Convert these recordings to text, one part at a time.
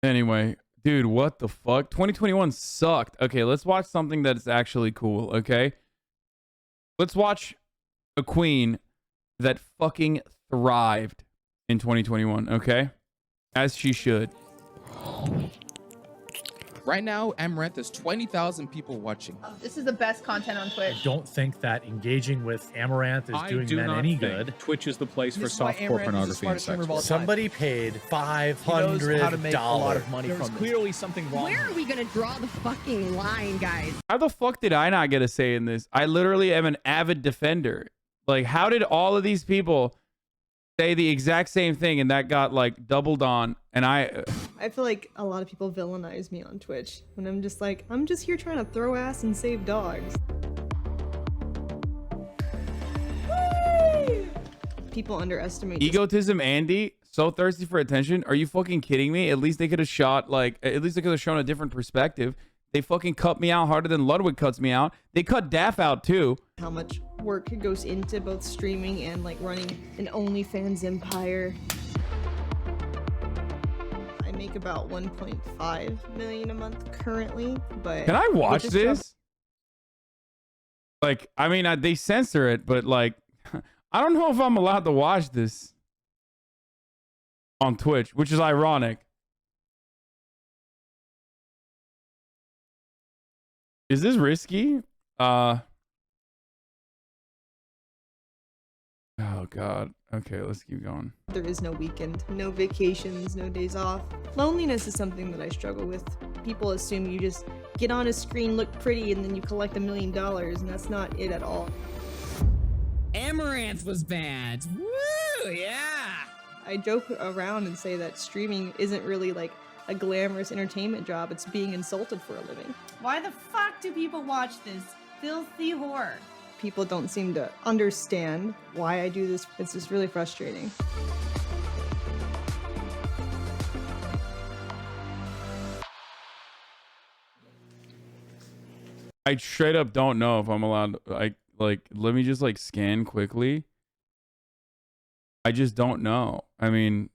Anyway, dude, what the fuck? 2021 sucked. Okay, let's watch something that's actually cool, okay? Let's watch a queen that fucking thrived in 2021, okay? As she should. Right now, Amouranth has 20,000 people watching. This is the best content on Twitch. I don't think that engaging with Amaranth is doing men any good. Twitch is the place for softcore pornography and sex work. Somebody paid $500. How to make a lot of money There's from clearly something wrong. Where are we gonna draw the fucking line, guys? How the fuck did I not get a say in this? I literally am an avid defender. Like, how did all of these people say the exact same thing and that got like doubled on? And I feel like a lot of people villainize me on Twitch when I'm just like, I'm just here trying to throw ass and save dogs. Whee! People underestimate egotism. Andy, so thirsty for attention. Are you fucking kidding me? At least they could have shot like, at least they could have shown a different perspective. They fucking cut me out harder than Ludwig cuts me out. They cut Daff out too. how much work goes into both streaming and like running an OnlyFans empire. I make about 1.5 million a month currently, but can I watch this? Like, I mean, they censor it, but like, I don't know if I'm allowed to watch this on Twitch, which is ironic. Is this risky? Oh God. Okay, let's keep going. there is no weekend, no vacations, no days off. Loneliness is something that I struggle with. People assume you just get on a screen, look pretty, and then you collect $1 million, and that's not it at all. Amouranth was bad. Woo, yeah. I joke around and say that streaming isn't really like a glamorous entertainment job, it's being insulted for a living. Why the fuck do people watch this filthy whore? People don't seem to understand why I do this. It's just really frustrating. I straight up don't know if I'm allowed to, let me just like scan quickly. I just don't know. I mean,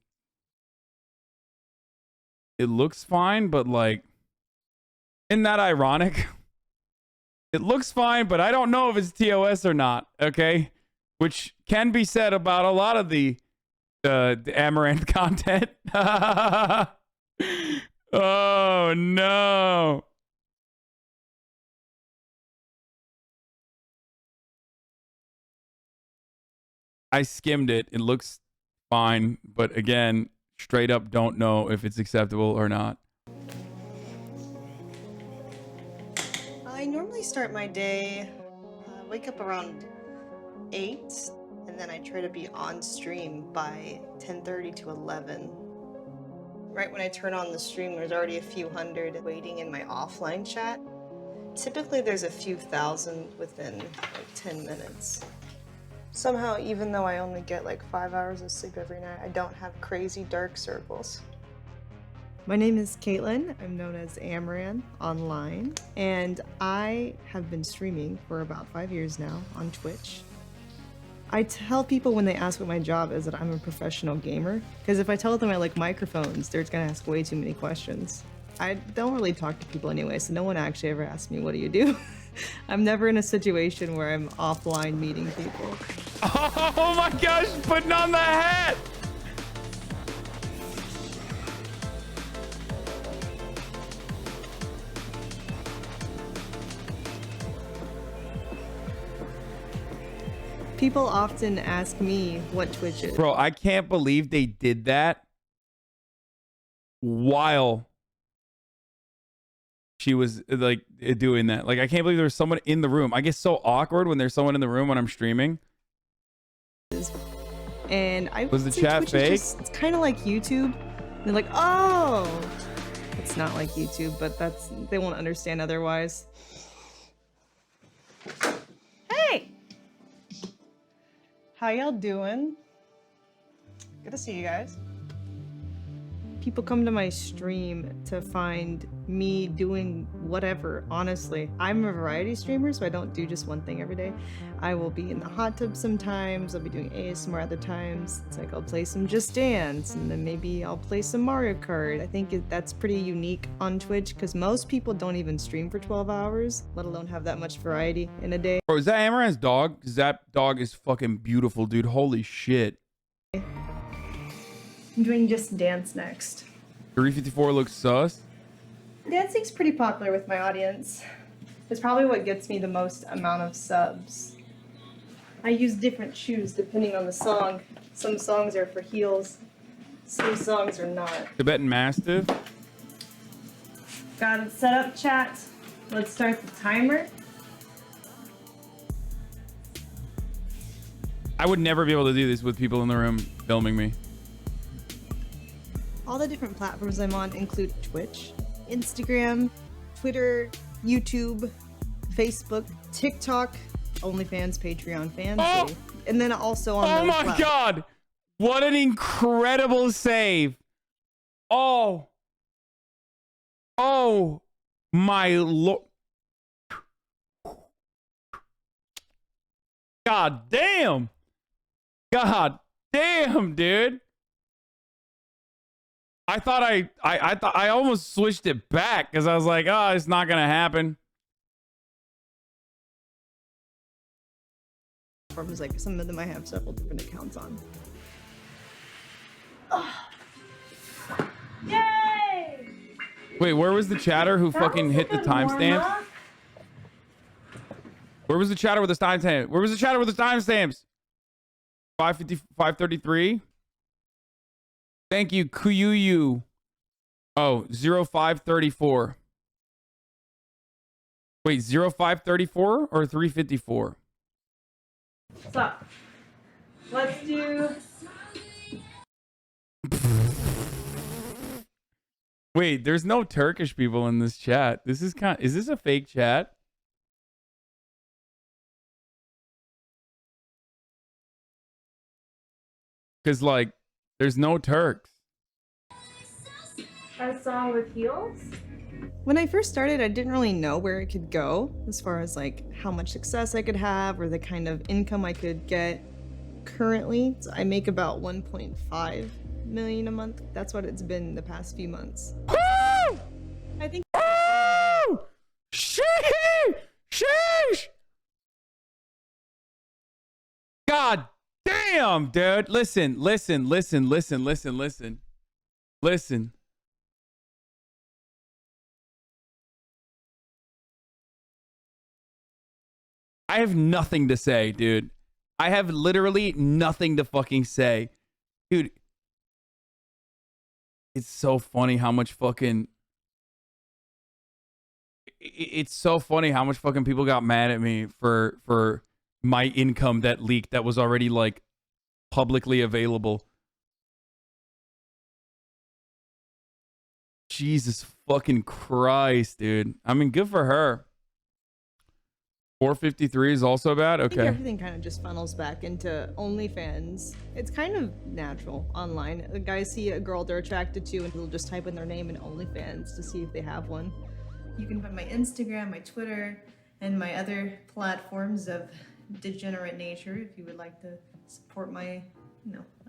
it looks fine, but like, isn't that ironic? It looks fine, but I don't know if it's TOS or not, okay? Which can be said about a lot of the Amouranth content. Oh, no. I skimmed it. It looks fine, but again, straight up don't know if it's acceptable or not. I normally start my day, wake up around 8, and then I try to be on stream by 10:30 to 11. Right when I turn on the stream, there's already a few hundred waiting in my offline chat. Typically, there's a few thousand within like 10 minutes. Somehow, even though I only get like 5 hours of sleep every night, I don't have crazy dark circles. My name is Caitlin. I'm known as Amouranth online, and I have been streaming for about 5 years now on Twitch. I tell people when they ask what my job is that I'm a professional gamer, because if I tell them I like microphones, they're gonna ask way too many questions. I don't really talk to people anyway, so no one actually ever asks me, what do you do? I'm never in a situation where I'm offline meeting people. Oh my gosh, putting on the hat! People often ask me what Twitch is. Bro, I can't believe they did that while she was like doing that. Like, I can't believe there was someone in the room. I get so awkward when there's someone in the room when I'm streaming. And I was the chat fake? It's kind of like YouTube. They're like, oh, it's not like YouTube, but they won't understand otherwise. Hey, how y'all doing? Good to see you guys. people come to my stream to find me doing whatever, honestly. I'm a variety streamer, so I don't do just one thing every day. I will be in the hot tub sometimes, I'll be doing ASMR other times. It's like I'll play some Just Dance, and then maybe I'll play some Mario Kart. I think that's pretty unique on Twitch, because most people don't even stream for 12 hours, let alone have that much variety in a day. Bro, is that Amaranth's dog? Because that dog is fucking beautiful, dude. Holy shit. I'm doing Just Dance next. 354 looks sus. Dancing's pretty popular with my audience. It's probably what gets me the most amount of subs. I use different shoes depending on the song. Some songs are for heels, some songs are not. Tibetan Mastiff. Got it set up, chat. Let's start the timer. I would never be able to do this with people in the room filming me. All the different platforms I'm on include Twitch, Instagram, Twitter, YouTube, Facebook, TikTok, OnlyFans, Patreon, Fansly, and then also on Oh my god! What an incredible save! Oh my lord! God damn! God damn, dude! I thought I almost switched it back because I was like, oh, it's not gonna happen. Platforms, like some of them I have several different accounts on. Oh. Yay! Wait, where was the chatter who fucking hit the timestamps? Where was the chatter with the timestamps? Where was the chatter with the timestamps? 550, 533. Thank you, Kuyuyu. Oh, 0534. Wait, 0534 or 354? So, let's do... Wait, there's no Turkish people in this chat. This is is this a fake chat? Because, like, there's no Turks. A song with heels? When I first started, I didn't really know where it could go as far as like how much success I could have or the kind of income I could get. Currently, I make about 1.5 million a month. That's what it's been the past few months. Woo! I think. Woo! Sheesh! God damn, dude. Listen. I have nothing to say, dude. I have literally nothing to fucking say. Dude, it's so funny how much fucking... It's so funny how much fucking people got mad at me for my income that leaked that was already, like, publicly available. Jesus fucking Christ, dude. I mean, good for her. 453 is also bad? I think Okay. everything kind of just funnels back into OnlyFans. It's kind of natural online. The guys see a girl they're attracted to and they'll just type in their name in OnlyFans to see if they have one. You can find my Instagram, my Twitter, and my other platforms of degenerate nature if you would like to support my,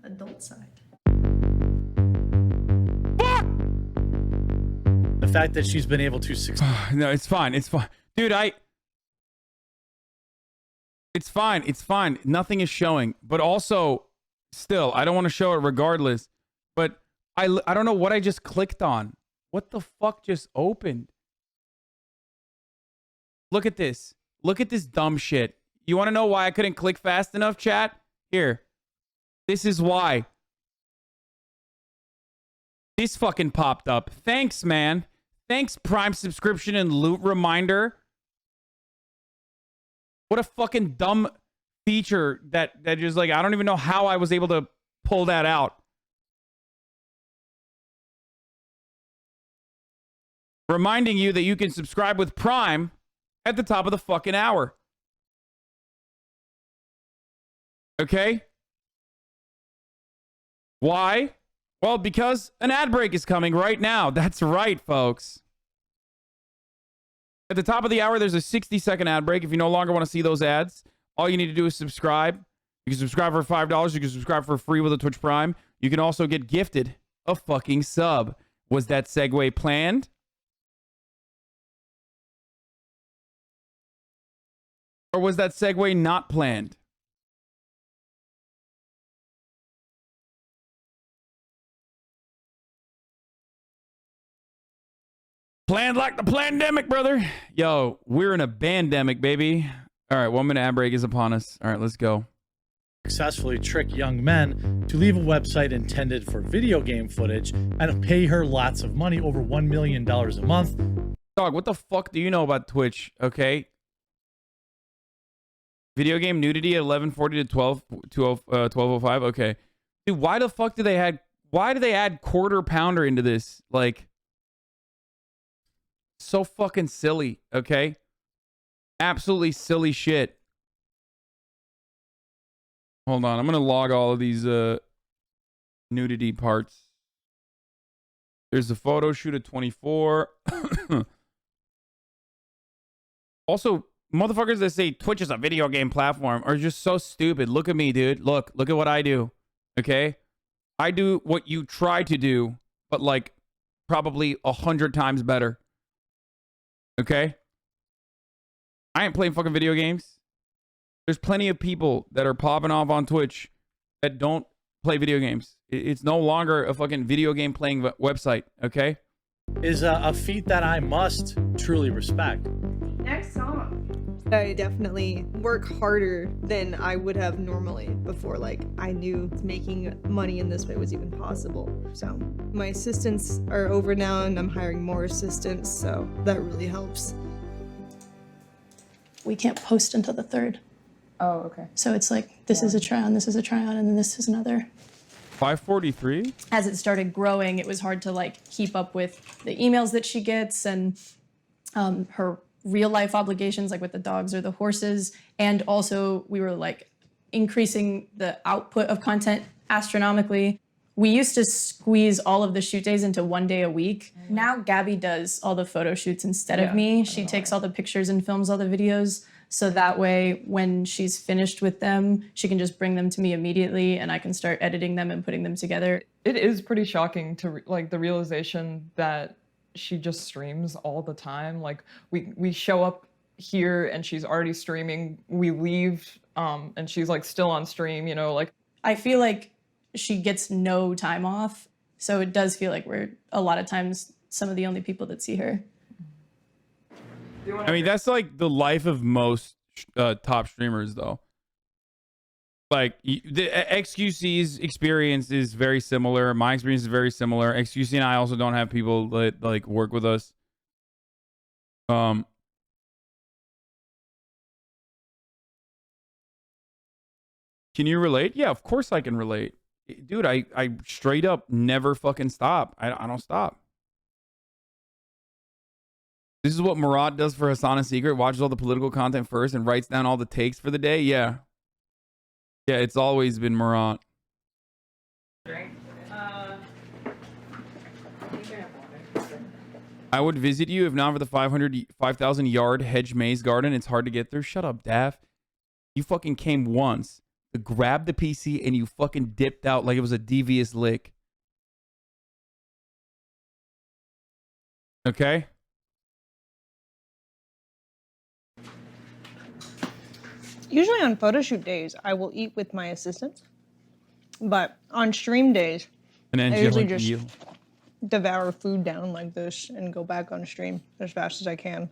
adult side. The fact that she's been able to succeed. No, it's fine. It's fine. Dude, It's fine. It's fine. Nothing is showing. But also, still, I don't want to show it regardless. But I don't know what I just clicked on. What the fuck just opened? Look at this. Look at this dumb shit. You want to know why I couldn't click fast enough, chat? Here. This is why. This fucking popped up. Thanks, man. Thanks, Prime subscription and loot reminder. What a fucking dumb feature that just, like, I don't even know how I was able to pull that out. Reminding you that you can subscribe with Prime at the top of the fucking hour. Okay? Why? Well, because an ad break is coming right now. That's right, folks. At the top of the hour, there's a 60-second ad break. If you no longer want to see those ads, all you need to do is subscribe. You can subscribe for $5. You can subscribe for free with a Twitch Prime. You can also get gifted a fucking sub. Was that segue planned? Or was that segue not planned? Planned like the pandemic, brother. Yo, we're in a bandemic, baby. All right, 1 minute ad break is upon us. All right, let's go. Successfully trick young men to leave a website intended for video game footage and pay her lots of money, over $1 million a month. Dog, what the fuck do you know about Twitch? Okay. Video game nudity at 11:40 to 12:05. Okay. Dude, why the fuck do they add quarter pounder into this? Like, so fucking silly, okay? Absolutely silly shit. Hold on, I'm gonna log all of these nudity parts. There's a photo shoot at 24. Also, motherfuckers that say Twitch is a video game platform are just so stupid. Look at me, dude. Look at what I do. Okay? I do what you try to do, but like probably 100 times better. Okay? I ain't playing fucking video games. There's plenty of people that are popping off on Twitch that don't play video games. It's no longer a fucking video game playing website, okay? Is a feat that I must truly respect. Next song. I definitely work harder than I would have normally before, like, I knew making money in this way was even possible. So my assistants are over now and I'm hiring more assistants, so that really helps. We can't post until the 3rd. Oh, okay. So it's like, this is a try on, this is a try on, and then this is another. 543? As it started growing, it was hard to like keep up with the emails that she gets and her real life obligations, like with the dogs or the horses. And also we were like increasing the output of content astronomically. We used to squeeze all of the shoot days into 1 day a week. Now Gabby does all the photo shoots instead of me. She takes all the pictures and films all the videos. So that way, when she's finished with them, she can just bring them to me immediately and I can start editing them and putting them together. It is pretty shocking to like the realization that she just streams all the time. Like we show up here and she's already streaming. We leave and she's like still on stream, you know, like. I feel like she gets no time off. So it does feel like we're a lot of times some of the only people that see her. I mean, that's like the life of most top streamers, though. Like, the XQC's experience is very similar. My experience is very similar. XQC and I also don't have people that like work with us. Can you relate? Yeah, of course I can relate. Dude, I straight up never fucking stop. I don't stop. This is what Murad does for Hasan in secret. Watches all the political content first and writes down all the takes for the day. Yeah. Yeah, it's always been Murad. I would visit you if not for the 5,000 yard hedge maze garden. It's hard to get through. Shut up, Daff. You fucking came once to grab the PC and you fucking dipped out like it was a devious lick. Okay? Usually on photo shoot days, I will eat with my assistants, but on stream days, I usually just devour food down like this and go back on stream as fast as I can.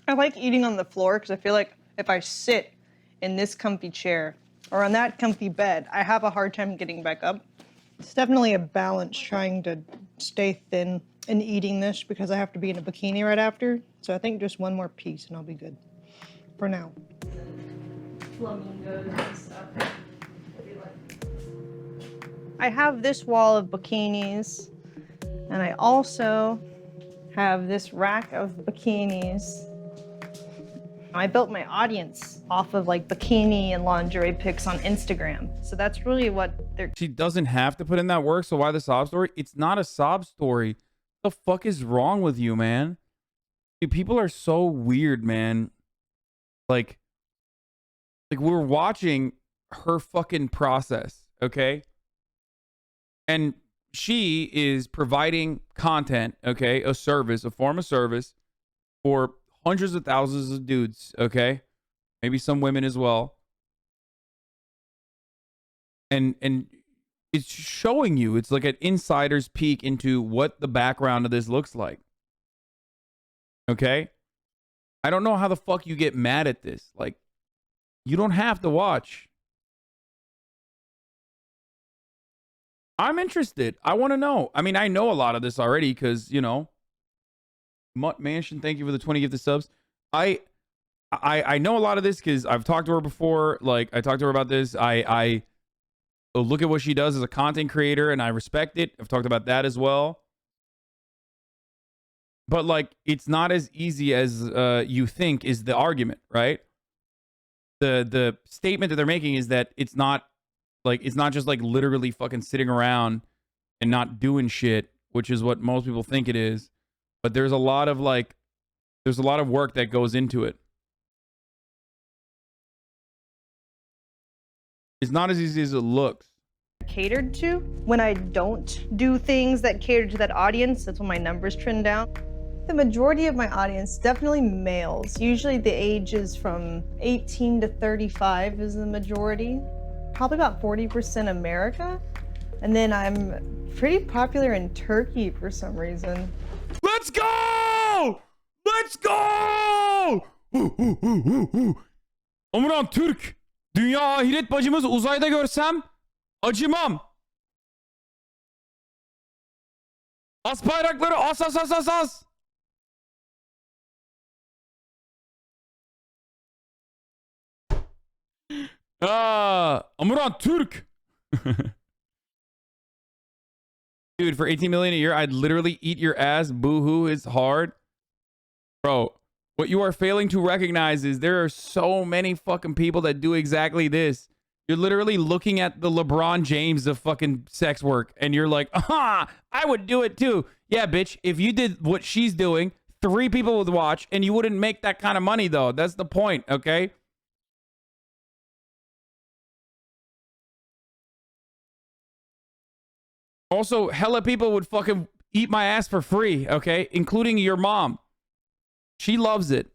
I like eating on the floor because I feel like if I sit in this comfy chair or on that comfy bed, I have a hard time getting back up. It's definitely a balance trying to stay thin and eating this because I have to be in a bikini right after. So I think just one more piece and I'll be good for now. Flamingos and stuff. I have this wall of bikinis, and I also have this rack of bikinis. I built my audience off of like bikini and lingerie pics on Instagram. So that's really what they're... She doesn't have to put in that work, so why the sob story? It's not a sob story. What the fuck is wrong with you, man? Dude, people are so weird, man. Like we're watching her fucking process, okay? And she is providing content, okay? A service, a form of service for hundreds of thousands of dudes, okay? Maybe some women as well. And it's showing you, it's like an insider's peek into what the background of this looks like. Okay? I don't know how the fuck you get mad at this. Like, you don't have to watch. I'm interested. I want to know. I mean, I know a lot of this already because, you know, Mutt Mansion, thank you for the 20 gifted subs. I know a lot of this because I've talked to her before. Like, I talked to her about this. I look at what she does as a content creator, and I respect it. I've talked about that as well. But, like, it's not as easy as you think is the argument, right? The statement that they're making is that it's not just like literally fucking sitting around and not doing shit, which is what most people think it is. But there's a lot of work that goes into it. It's not as easy as it looks. Catered to. When I don't do things that cater to that audience, that's when my numbers trend down. The majority of my audience, definitely males. Usually the age is from 18 to 35 is the majority. Probably about 40% America. And then I'm pretty popular in Turkey for some reason. Let's go! Let's go! Amouranth Türk. Dünya ahiret bacımız uzayda görsem acımam. As bayrakları as as as as as. Amouranth Türk. Dude, for 18 million a year, I'd literally eat your ass. Boo-hoo is hard. Bro, what you are failing to recognize is there are so many fucking people that do exactly this. You're literally looking at the LeBron James of fucking sex work, and you're like, aha, I would do it too. Yeah, bitch, if you did what she's doing, 3 people would watch, and you wouldn't make that kind of money, though. That's the point, okay? Also, hella people would fucking eat my ass for free, okay? Including your mom. She loves it.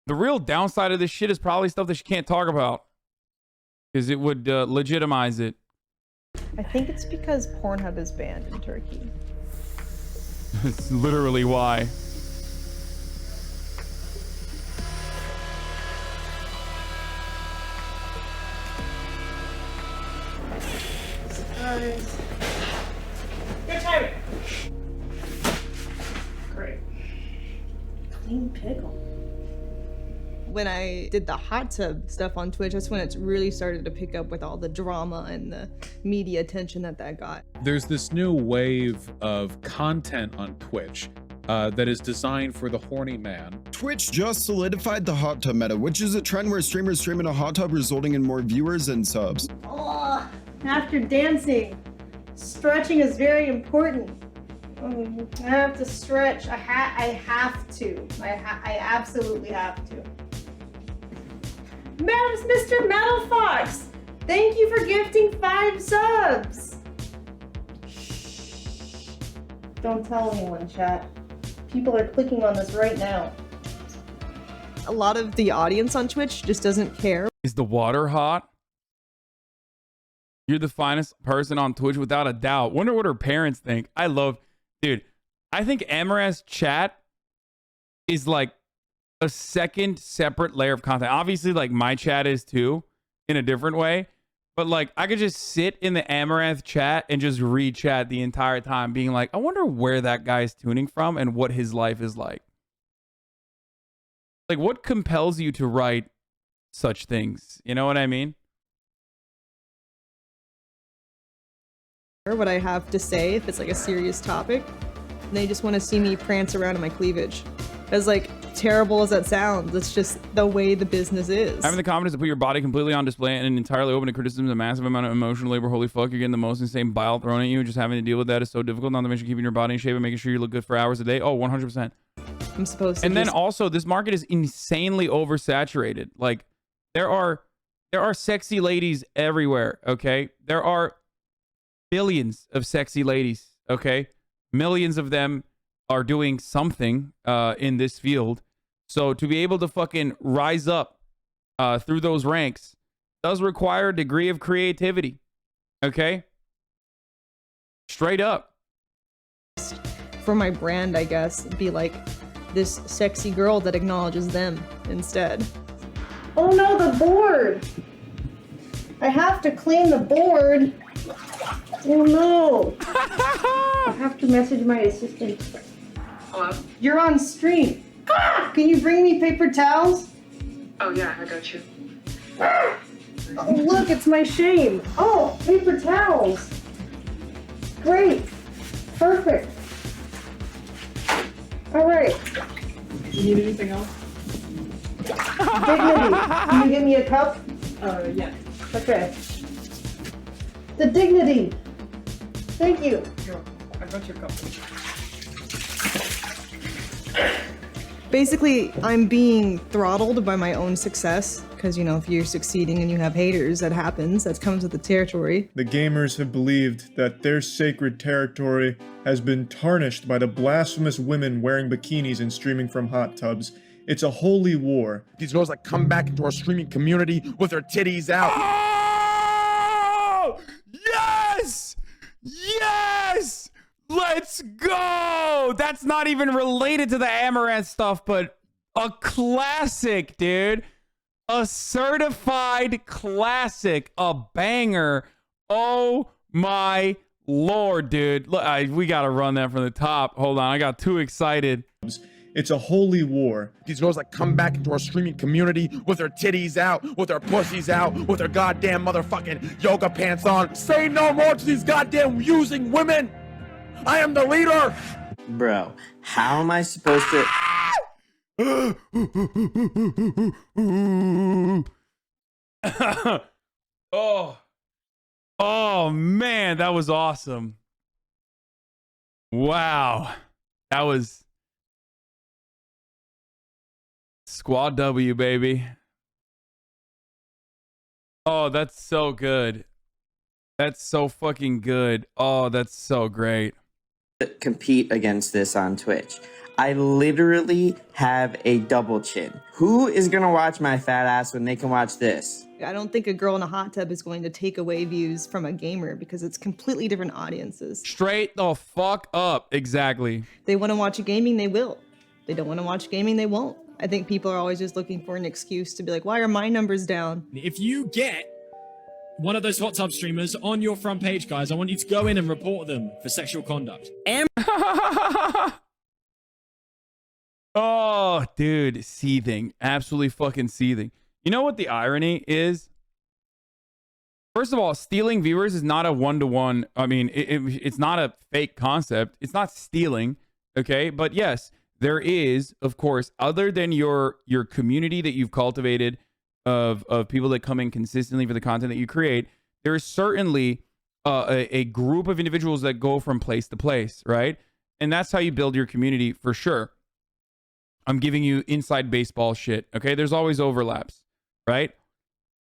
The real downside of this shit is probably stuff that she can't talk about. Because it would legitimize it. I think it's because Pornhub is banned in Turkey. That's literally why. Good timing. Great. Clean pickle. When I did the hot tub stuff on Twitch, that's when it's really started to pick up with all the drama and the media attention that got. There's this new wave of content on Twitch that is designed for the horny man. Twitch just solidified the hot tub meta, which is a trend where streamers stream in a hot tub, resulting in more viewers and subs. Oh, after dancing, stretching is very important. I have to stretch. I have to. I absolutely have to. Mr. Metal Fox, thank you for gifting 5 subs. Shh. Don't tell anyone, chat. People are clicking on this right now. A lot of the audience on Twitch just doesn't care. Is the water hot? You're the finest person on Twitch without a doubt. Wonder what her parents think. Dude, I think Amouranth's chat is like a second separate layer of content. Obviously, like my chat is too, in a different way. But like I could just sit in the Amouranth chat and just read chat the entire time, being like, I wonder where that guy's tuning from and what his life is like. Like, what compels you to write such things? You know what I mean? what I have to say if it's like a serious topic. And they just want to see me prance around in my cleavage. As like terrible as that sounds, it's just the way the business is. Having the confidence to put your body completely on display and entirely open to criticism is a massive amount of emotional labor. Holy fuck, you're getting the most insane bile thrown at you. Just having to deal with that is so difficult. Not to mention keeping your body in shape and making sure you look good for hours a day. Oh, 100%. I'm supposed to. And then also, this market is insanely oversaturated. Like, there are sexy ladies everywhere, okay? There are billions of sexy ladies, okay? Millions of them are doing something in this field. So to be able to fucking rise up through those ranks does require a degree of creativity, okay? Straight up. For my brand, I guess, be like this sexy girl that acknowledges them instead. Oh no, the board! I have to clean the board. Oh no! I have to message my assistant. Hello? You're on stream. Can you bring me paper towels? Oh yeah, I got you. Oh, look, it's my shame. Oh, paper towels. Great. Perfect. All right. You need anything else? Dignity. Can you give me a cup? Yeah. Okay. The dignity. Thank you. Here, I got your cup. Basically, I'm being throttled by my own success. Because, you know, if you're succeeding and you have haters, that happens. That comes with the territory. The gamers have believed that their sacred territory has been tarnished by the blasphemous women wearing bikinis and streaming from hot tubs. It's a holy war. These girls that come back into our streaming community with their titties out. Oh! Yes! Yes! Let's go! That's not even related to the Amouranth stuff, but a classic, dude. A certified classic. A banger. Oh my lord, dude. Look, we gotta run that from the top. Hold on, I got too excited. It's a holy war. These girls that come back into our streaming community with their titties out, with their pussies out, with their goddamn motherfucking yoga pants on. Say no more to these goddamn using women. I am the leader. Bro, how am I supposed to... Oh man, that was awesome. Wow. That was Squad W, baby. Oh, that's so good. That's so fucking good. Oh, that's so great. Compete against this on Twitch. I literally have a double chin. Who is gonna watch my fat ass when they can watch this? I don't think a girl in a hot tub is going to take away views from a gamer because it's completely different audiences. Straight the fuck up. Exactly. They want to watch gaming, they will. They don't want to watch gaming, they won't. I think people are always just looking for an excuse to be like, why are my numbers down? If you get one of those hot tub streamers on your front page, guys, I want you to go in and report them for sexual conduct. Oh, dude, seething. Absolutely fucking seething. You know what the irony is? First of all, stealing viewers is not a one-to-one. I mean, it's not a fake concept. It's not stealing, okay? But yes, there is, of course, other than your community that you've cultivated of people that come in consistently for the content that you create, there is certainly a group of individuals that go from place to place, right? And that's how you build your community for sure. I'm giving you inside baseball shit, okay? There's always overlaps, right?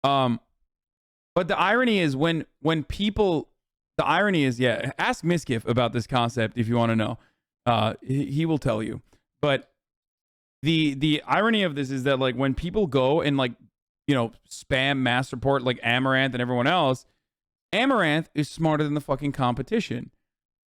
But the irony is when people, the irony is, yeah, ask Miskiff about this concept if you want to know. He will tell you. But the irony of this is that like when people go and like, you know, spam mass report like Amouranth and everyone else, Amouranth is smarter than the fucking competition.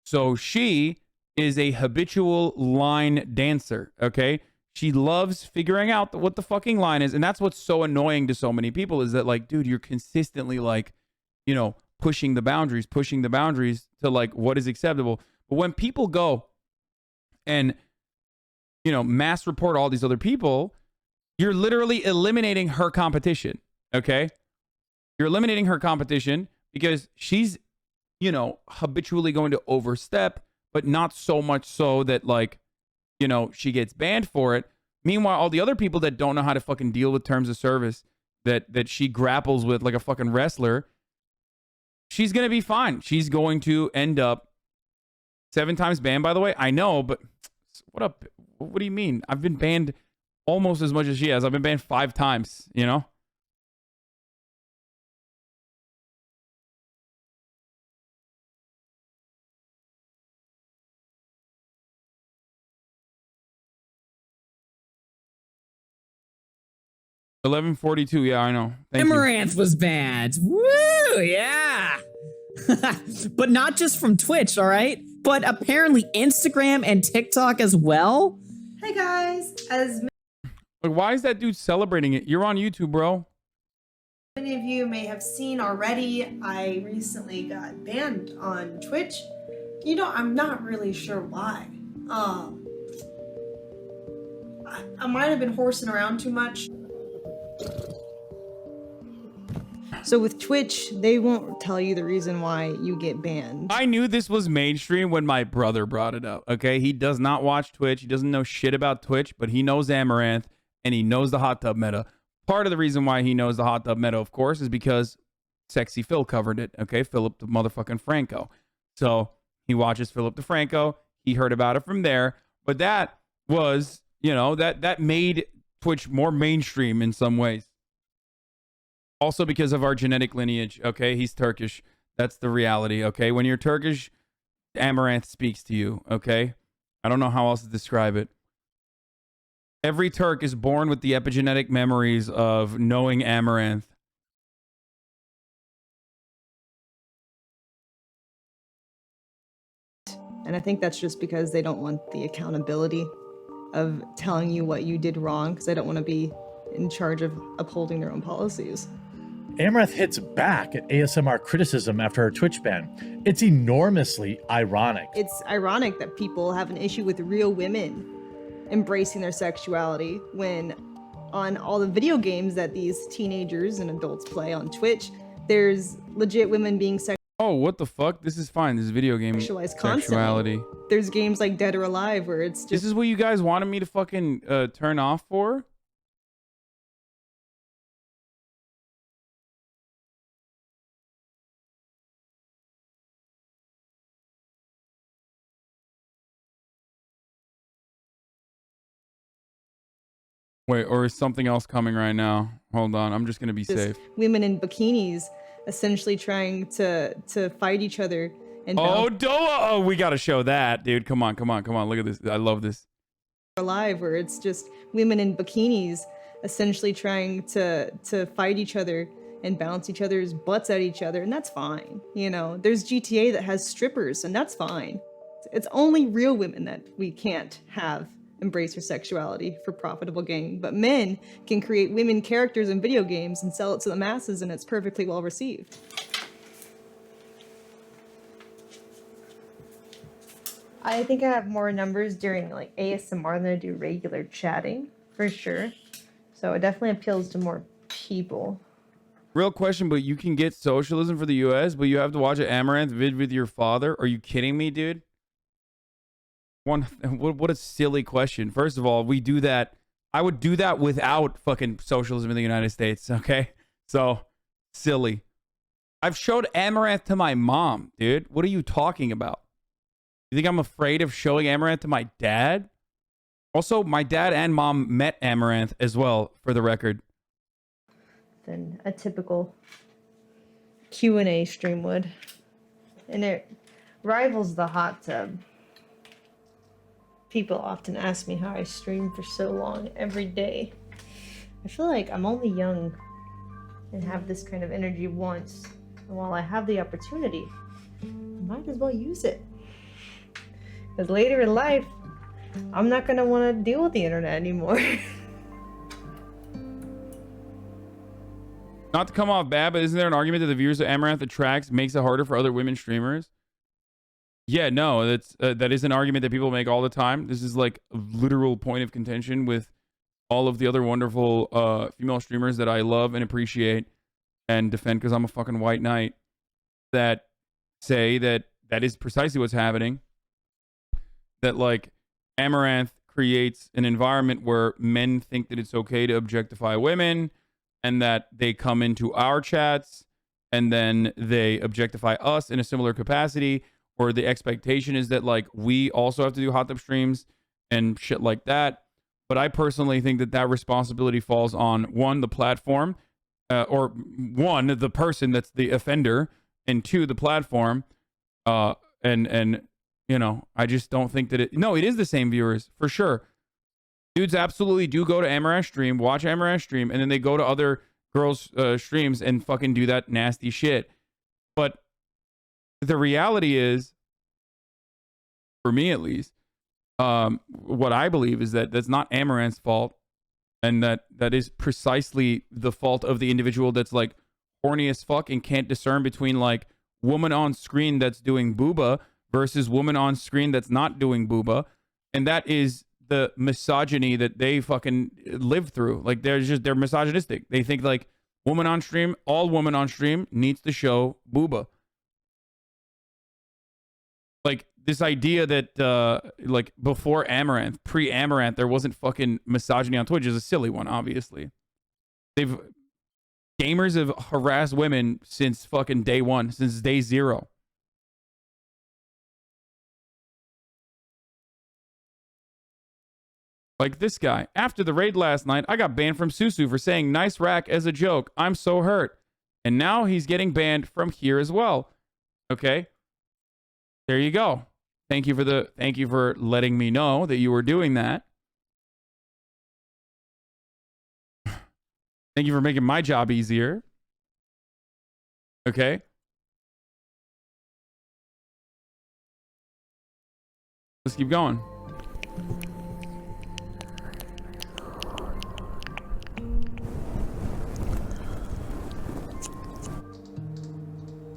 So she is a habitual line dancer, okay? She loves figuring out what the fucking line is. And that's what's so annoying to so many people is that like, dude, you're consistently like, you know, pushing the boundaries to like what is acceptable. But when people go and, you know, mass report all these other people, you're literally eliminating her competition, okay? You're eliminating her competition because she's you know, habitually going to overstep, but not so much so that, like, you know, she gets banned for it. Meanwhile, all the other people that don't know how to fucking deal with terms of service that she grapples with like a fucking wrestler, she's going to be fine. She's going to end up 7 times banned, by the way. I know, but what up? What do you mean? I've been banned almost as much as she has. I've been banned 5 times, you know? $11.42. Yeah, I know. Thank you. Amouranth was banned. Woo, yeah. But not just from Twitch, all right? But apparently Instagram and TikTok as well. Hey guys, as Like, why is that dude celebrating it? You're on YouTube, bro. many of you may have seen already, I recently got banned on Twitch. You know, I'm not really sure why. I might have been horsing around too much. So with Twitch, they won't tell you the reason why you get banned. I knew this was mainstream when my brother brought it up, okay? He does not watch Twitch. He doesn't know shit about Twitch, but he knows Amouranth, and he knows the hot tub meta. Part of the reason why he knows the hot tub meta, of course, is because Sexy Phil covered it, okay? Philip the motherfucking Franco. So he watches Philip DeFranco. He heard about it from there. But that was, you know, that made Twitch more mainstream in some ways. Also because of our genetic lineage, okay? He's Turkish. That's the reality, okay? When you're Turkish, Amouranth speaks to you, okay? I don't know how else to describe it. Every Turk is born with the epigenetic memories of knowing Amouranth. And I think that's just because they don't want the accountability of telling you what you did wrong, because they don't want to be in charge of upholding their own policies. Amouranth hits back at ASMR criticism after her Twitch ban. It's enormously ironic. It's ironic that people have an issue with real women embracing their sexuality when on all the video games that these teenagers and adults play on Twitch, there's legit women being Oh, what the fuck? This is fine. This is video game sexualized sexuality. constantly. There's games like Dead or Alive where it's just... This is what you guys wanted me to fucking turn off for? Wait, or is something else coming right now? Hold on, I'm just gonna be safe. women in bikinis essentially trying to fight each other and Oh, oh, we gotta show that, dude. Come on, come on, come on. Look at this. I love this. Alive, where it's just women in bikinis essentially trying to fight each other and bounce each other's butts at each other, and that's fine. You know, there's GTA that has strippers, and that's fine. It's only real women that we can't have embrace their sexuality for profitable gain, but men can create women characters in video games and sell it to the masses, and it's perfectly well received. I think I have more numbers during like ASMR than I do regular chatting, for sure. So it definitely appeals to more people. Real question, but you can get socialism for the US, but you have to watch an Amouranth vid with your father? Are you kidding me, dude? What a silly question. First of all, we do that. I would do that without fucking socialism in the United States, okay? So, silly. I've showed Amouranth to my mom, dude. What are you talking about? You think I'm afraid of showing Amouranth to my dad? Also, my dad and mom met Amouranth as well, for the record. Than a typical Q&A stream would. And it rivals the hot tub. People often ask me how I stream for so long every day. I feel like I'm only young and have this kind of energy once. And while I have the opportunity, I might as well use it. Because later in life, I'm not going to want to deal with the internet anymore. Not to come off bad, but isn't there an argument that the viewers that Amouranth attracts makes it harder for other women streamers? Yeah, no, that is an argument that people make all the time. This is like a literal point of contention with all of the other wonderful female streamers that I love and appreciate and defend because I'm a fucking white knight. That say that that is precisely what's happening. That like Amouranth creates an environment where men think that it's okay to objectify women, and that they come into our chats and then they objectify us in a similar capacity, or the expectation is that like we also have to do hot tub streams and shit like that. But I personally think that that responsibility falls on one, the platform, or one, the person that's the offender, and two, the platform. And you know, I just don't think that it is the same viewers for sure. Dudes absolutely do go to Amouranth stream, watch Amouranth stream, and then they go to other girls' streams and fucking do that nasty shit. But the reality is, for me at least, what I believe is that that's not Amouranth's fault, and that is precisely the fault of the individual that's like horny as fuck and can't discern between like woman on screen that's doing booba versus woman on screen that's not doing booba. And that is the misogyny that they fucking live through. Like they're misogynistic. They think like woman on stream, all woman on stream needs to show booba. Like this idea that like before Amouranth, pre-Amouranth, there wasn't fucking misogyny on Twitch is a silly one, obviously. Gamers have harassed women since fucking day one, since day zero. Like this guy. After the raid last night, I got banned from Susu for saying nice rack as a joke. I'm so hurt. And now he's getting banned from here as well. Okay. There you go. Thank you for letting me know that you were doing that. Thank you for making my job easier. Okay. Let's keep going.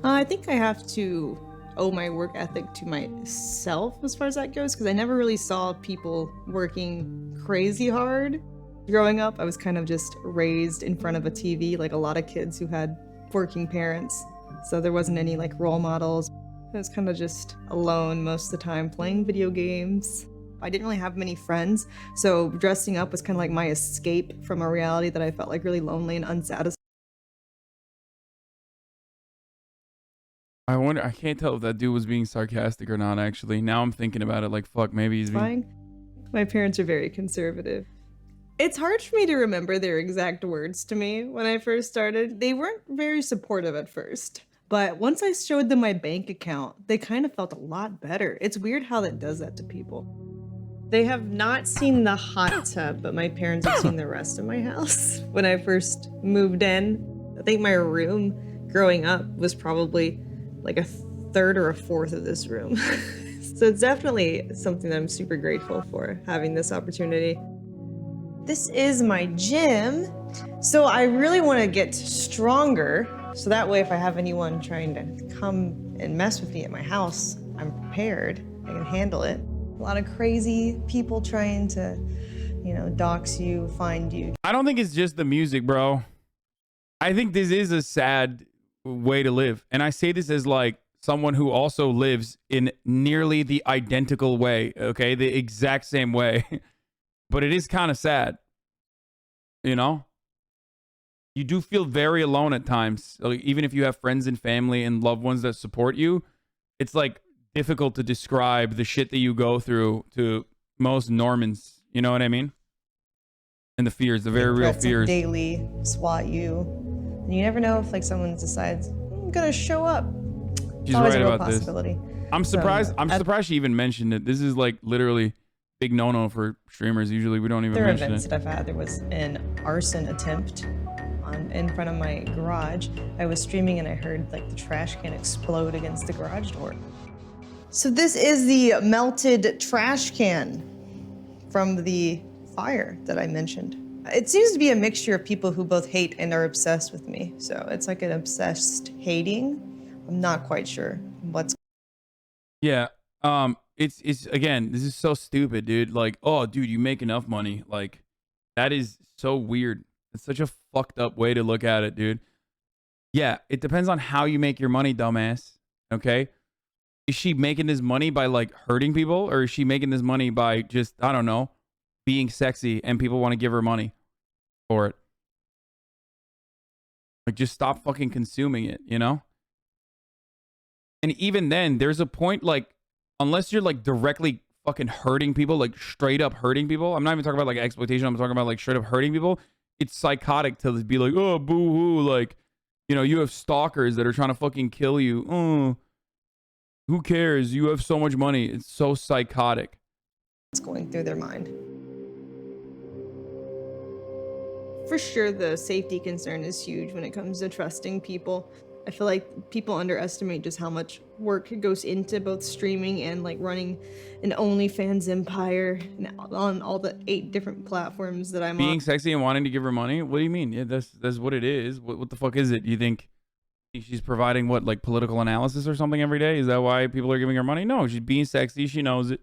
I think I have to owe my work ethic to myself as far as that goes, because I never really saw people working crazy hard. Growing up, I was kind of just raised in front of a TV, like a lot of kids who had working parents. So there wasn't any like role models. I was kind of just alone most of the time playing video games. I didn't really have many friends, so dressing up was kind of like my escape from a reality that I felt like really lonely and unsatisfied. I wonder, I can't tell if that dude was being sarcastic or not, actually. Now I'm thinking about it like, fuck, maybe he's being... My parents are very conservative. It's hard for me to remember their exact words to me when I first started. They weren't very supportive at first, but once I showed them my bank account, they kind of felt a lot better. It's weird how that does that to people. They have not seen the hot tub, but my parents have seen the rest of my house. When I first moved in, I think my room growing up was probably like a third or a fourth of this room. So it's definitely something that I'm super grateful for, having this opportunity. This is my gym. So I really want to get stronger, so that way if I have anyone trying to come and mess with me at my house, I'm prepared, I can handle it. A lot of crazy people trying to, you know, dox you, find you. I don't think it's just the music, bro. I think this is a sad way to live. And I say this as like someone who also lives in nearly the identical way, okay? The exact same way. But it is kind of sad, you know? You do feel very alone at times. Like, even if you have friends and family and loved ones that support you, it's like difficult to describe the shit that you go through to most Normans. You know what I mean? And the fears, the very real fears. Daily swat you. And you never know if like someone decides, I'm gonna show up. She's Always right a real about this. possibility. I'm surprised. I'm surprised she even mentioned it. This is like literally big no-no for streamers. Usually we don't even There are mention events it. that I've had. There was an arson attempt in front of my garage. I was streaming and I heard like the trash can explode against the garage door. So this is the melted trash can from the fire that I mentioned. It seems to be a mixture of people who both hate and are obsessed with me. So it's like an obsessed hating. I'm not quite sure what's. Yeah. It's again, this is so stupid, dude. Like, oh, dude, you make enough money. Like, that is so weird. It's such a fucked up way to look at it, dude. Yeah, it depends on how you make your money, dumbass. Okay. Is she making this money by like hurting people, or is she making this money by just, I don't know, being sexy and people want to give her money for it? Like, just stop fucking consuming it, you know? And even then, there's a point, like, unless you're like directly fucking hurting people, like straight up hurting people. I'm not even talking about like exploitation. I'm talking about like straight up hurting people. It's psychotic to be like, oh, boo hoo. Like, you know, you have stalkers that are trying to fucking kill you. Oh, who cares? You have so much money. It's so psychotic. It's going through their mind. For sure, the safety concern is huge when it comes to trusting people. I feel like people underestimate just how much work goes into both streaming and like running an OnlyFans empire and on all the 8 different platforms that I'm on. Being sexy and wanting to give her money? What do you mean? Yeah, that's what it is. What the fuck is it? You think she's providing what, like political analysis or something every day? Is that why people are giving her money? No, she's being sexy. She knows it.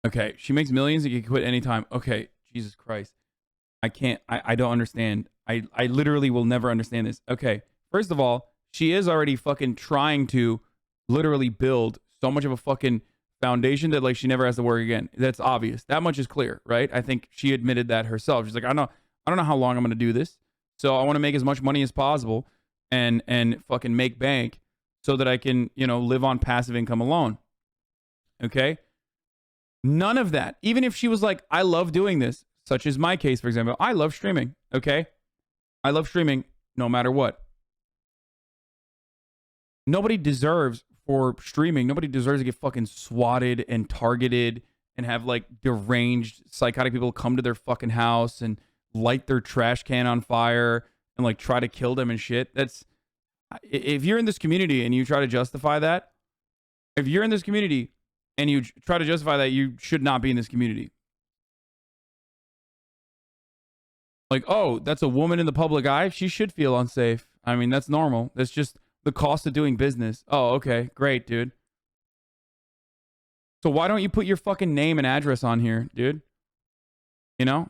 Okay, she makes millions and you can quit anytime. Okay, Jesus Christ. I don't understand. I literally will never understand this. Okay, first of all, she is already fucking trying to literally build so much of a fucking foundation that like she never has to work again. That's obvious. That much is clear, right? I think she admitted that herself. She's like, I don't know how long I'm gonna do this. So I want to make as much money as possible and fucking make bank so that I can, you know, live on passive income alone. Okay? None of that. Even if she was like, I love doing this, such as my case, for example. I love streaming, okay? I love streaming no matter what. Nobody deserves for streaming. Nobody deserves to get fucking swatted and targeted and have like deranged psychotic people come to their fucking house and light their trash can on fire and like try to kill them and shit. That's, if you're in this community and you try to justify that, if you're in this community and you try to justify that, you should not be in this community. Like, oh, that's a woman in the public eye. She should feel unsafe. I mean, that's normal. That's just the cost of doing business. Oh, okay. Great, dude. So why don't you put your fucking name and address on here, dude? You know,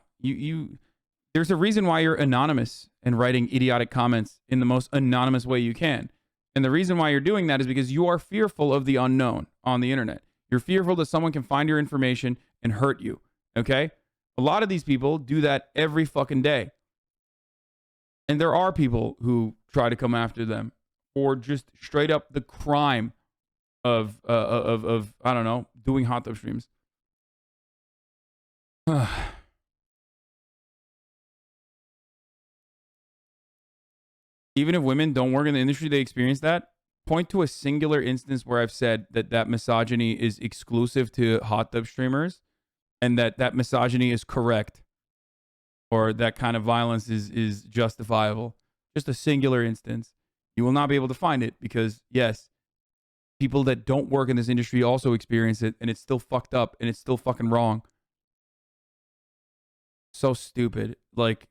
there's a reason why you're anonymous and writing idiotic comments in the most anonymous way you can. And the reason why you're doing that is because you are fearful of the unknown on the internet. You're fearful that someone can find your information and hurt you, okay? A lot of these people do that every fucking day. And there are people who try to come after them for just straight up the crime of I don't know, doing hot tub streams. Even if women don't work in the industry, they experience that. Point to a singular instance where I've said that misogyny is exclusive to hot tub streamers and that misogyny is correct or that kind of violence is justifiable. Just a singular instance. You will not be able to find it because, yes, people that don't work in this industry also experience it and it's still fucked up and it's still fucking wrong. So stupid. Like,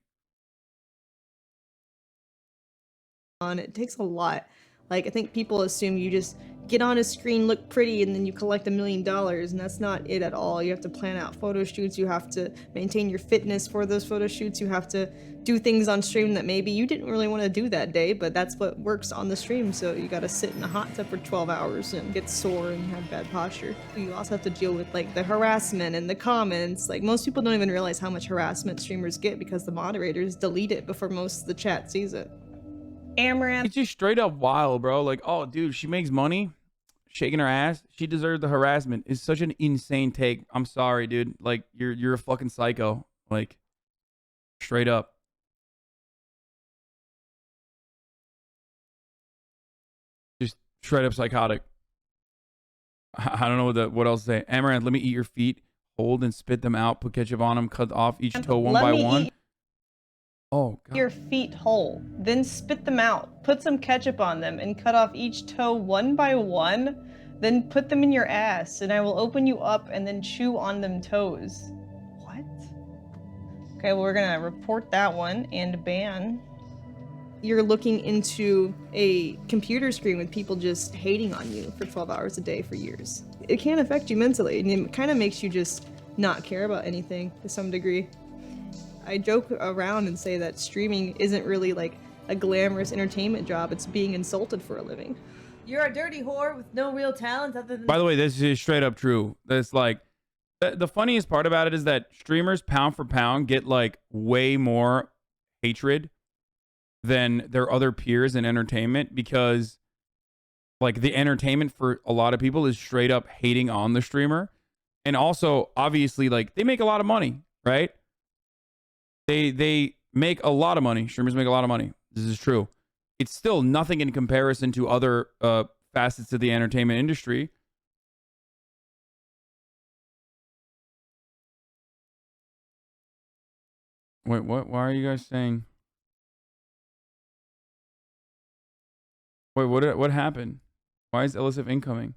it takes a lot. Like, I think people assume you just get on a screen, look pretty, and then you collect $1 million, and that's not it at all. You have to plan out photo shoots, you have to maintain your fitness for those photo shoots, you have to do things on stream that maybe you didn't really want to do that day, but that's what works on the stream, so you gotta sit in a hot tub for 12 hours and get sore and have bad posture. You also have to deal with, like, the harassment and the comments. Like, most people don't even realize how much harassment streamers get because the moderators delete it before most of the chat sees it. Amouranth. It's just straight up wild, bro. Like, oh, dude, she makes money shaking her ass. She deserves the harassment. It's such an insane take. I'm sorry, dude. Like, you're a fucking psycho. Like, straight up. Just straight up psychotic. I don't know what else to say. Amouranth, let me eat your feet. Hold and spit them out. Put ketchup on them. Cut off each toe one by one. Oh, God. Your feet whole, then spit them out, put some ketchup on them, and cut off each toe one by one, then put them in your ass, and I will open you up and then chew on them toes. What? Okay, well, we're gonna report that one and ban. You're looking into a computer screen with people just hating on you for 12 hours a day for years. It can affect you mentally, and it kind of makes you just not care about anything to some degree. I joke around and say that streaming isn't really like a glamorous entertainment job. It's being insulted for a living. You're a dirty whore with no real talent other than. By the way, this is straight up true. That's like the funniest part about it is that streamers pound for pound get like way more hatred than their other peers in entertainment, because like the entertainment for a lot of people is straight up hating on the streamer. And also obviously like they make a lot of money, right? They make a lot of money. Streamers make a lot of money. This is true. It's still nothing in comparison to other facets of the entertainment industry. Wait, what? Why are you guys saying? Wait, what happened? Why is illicit incoming?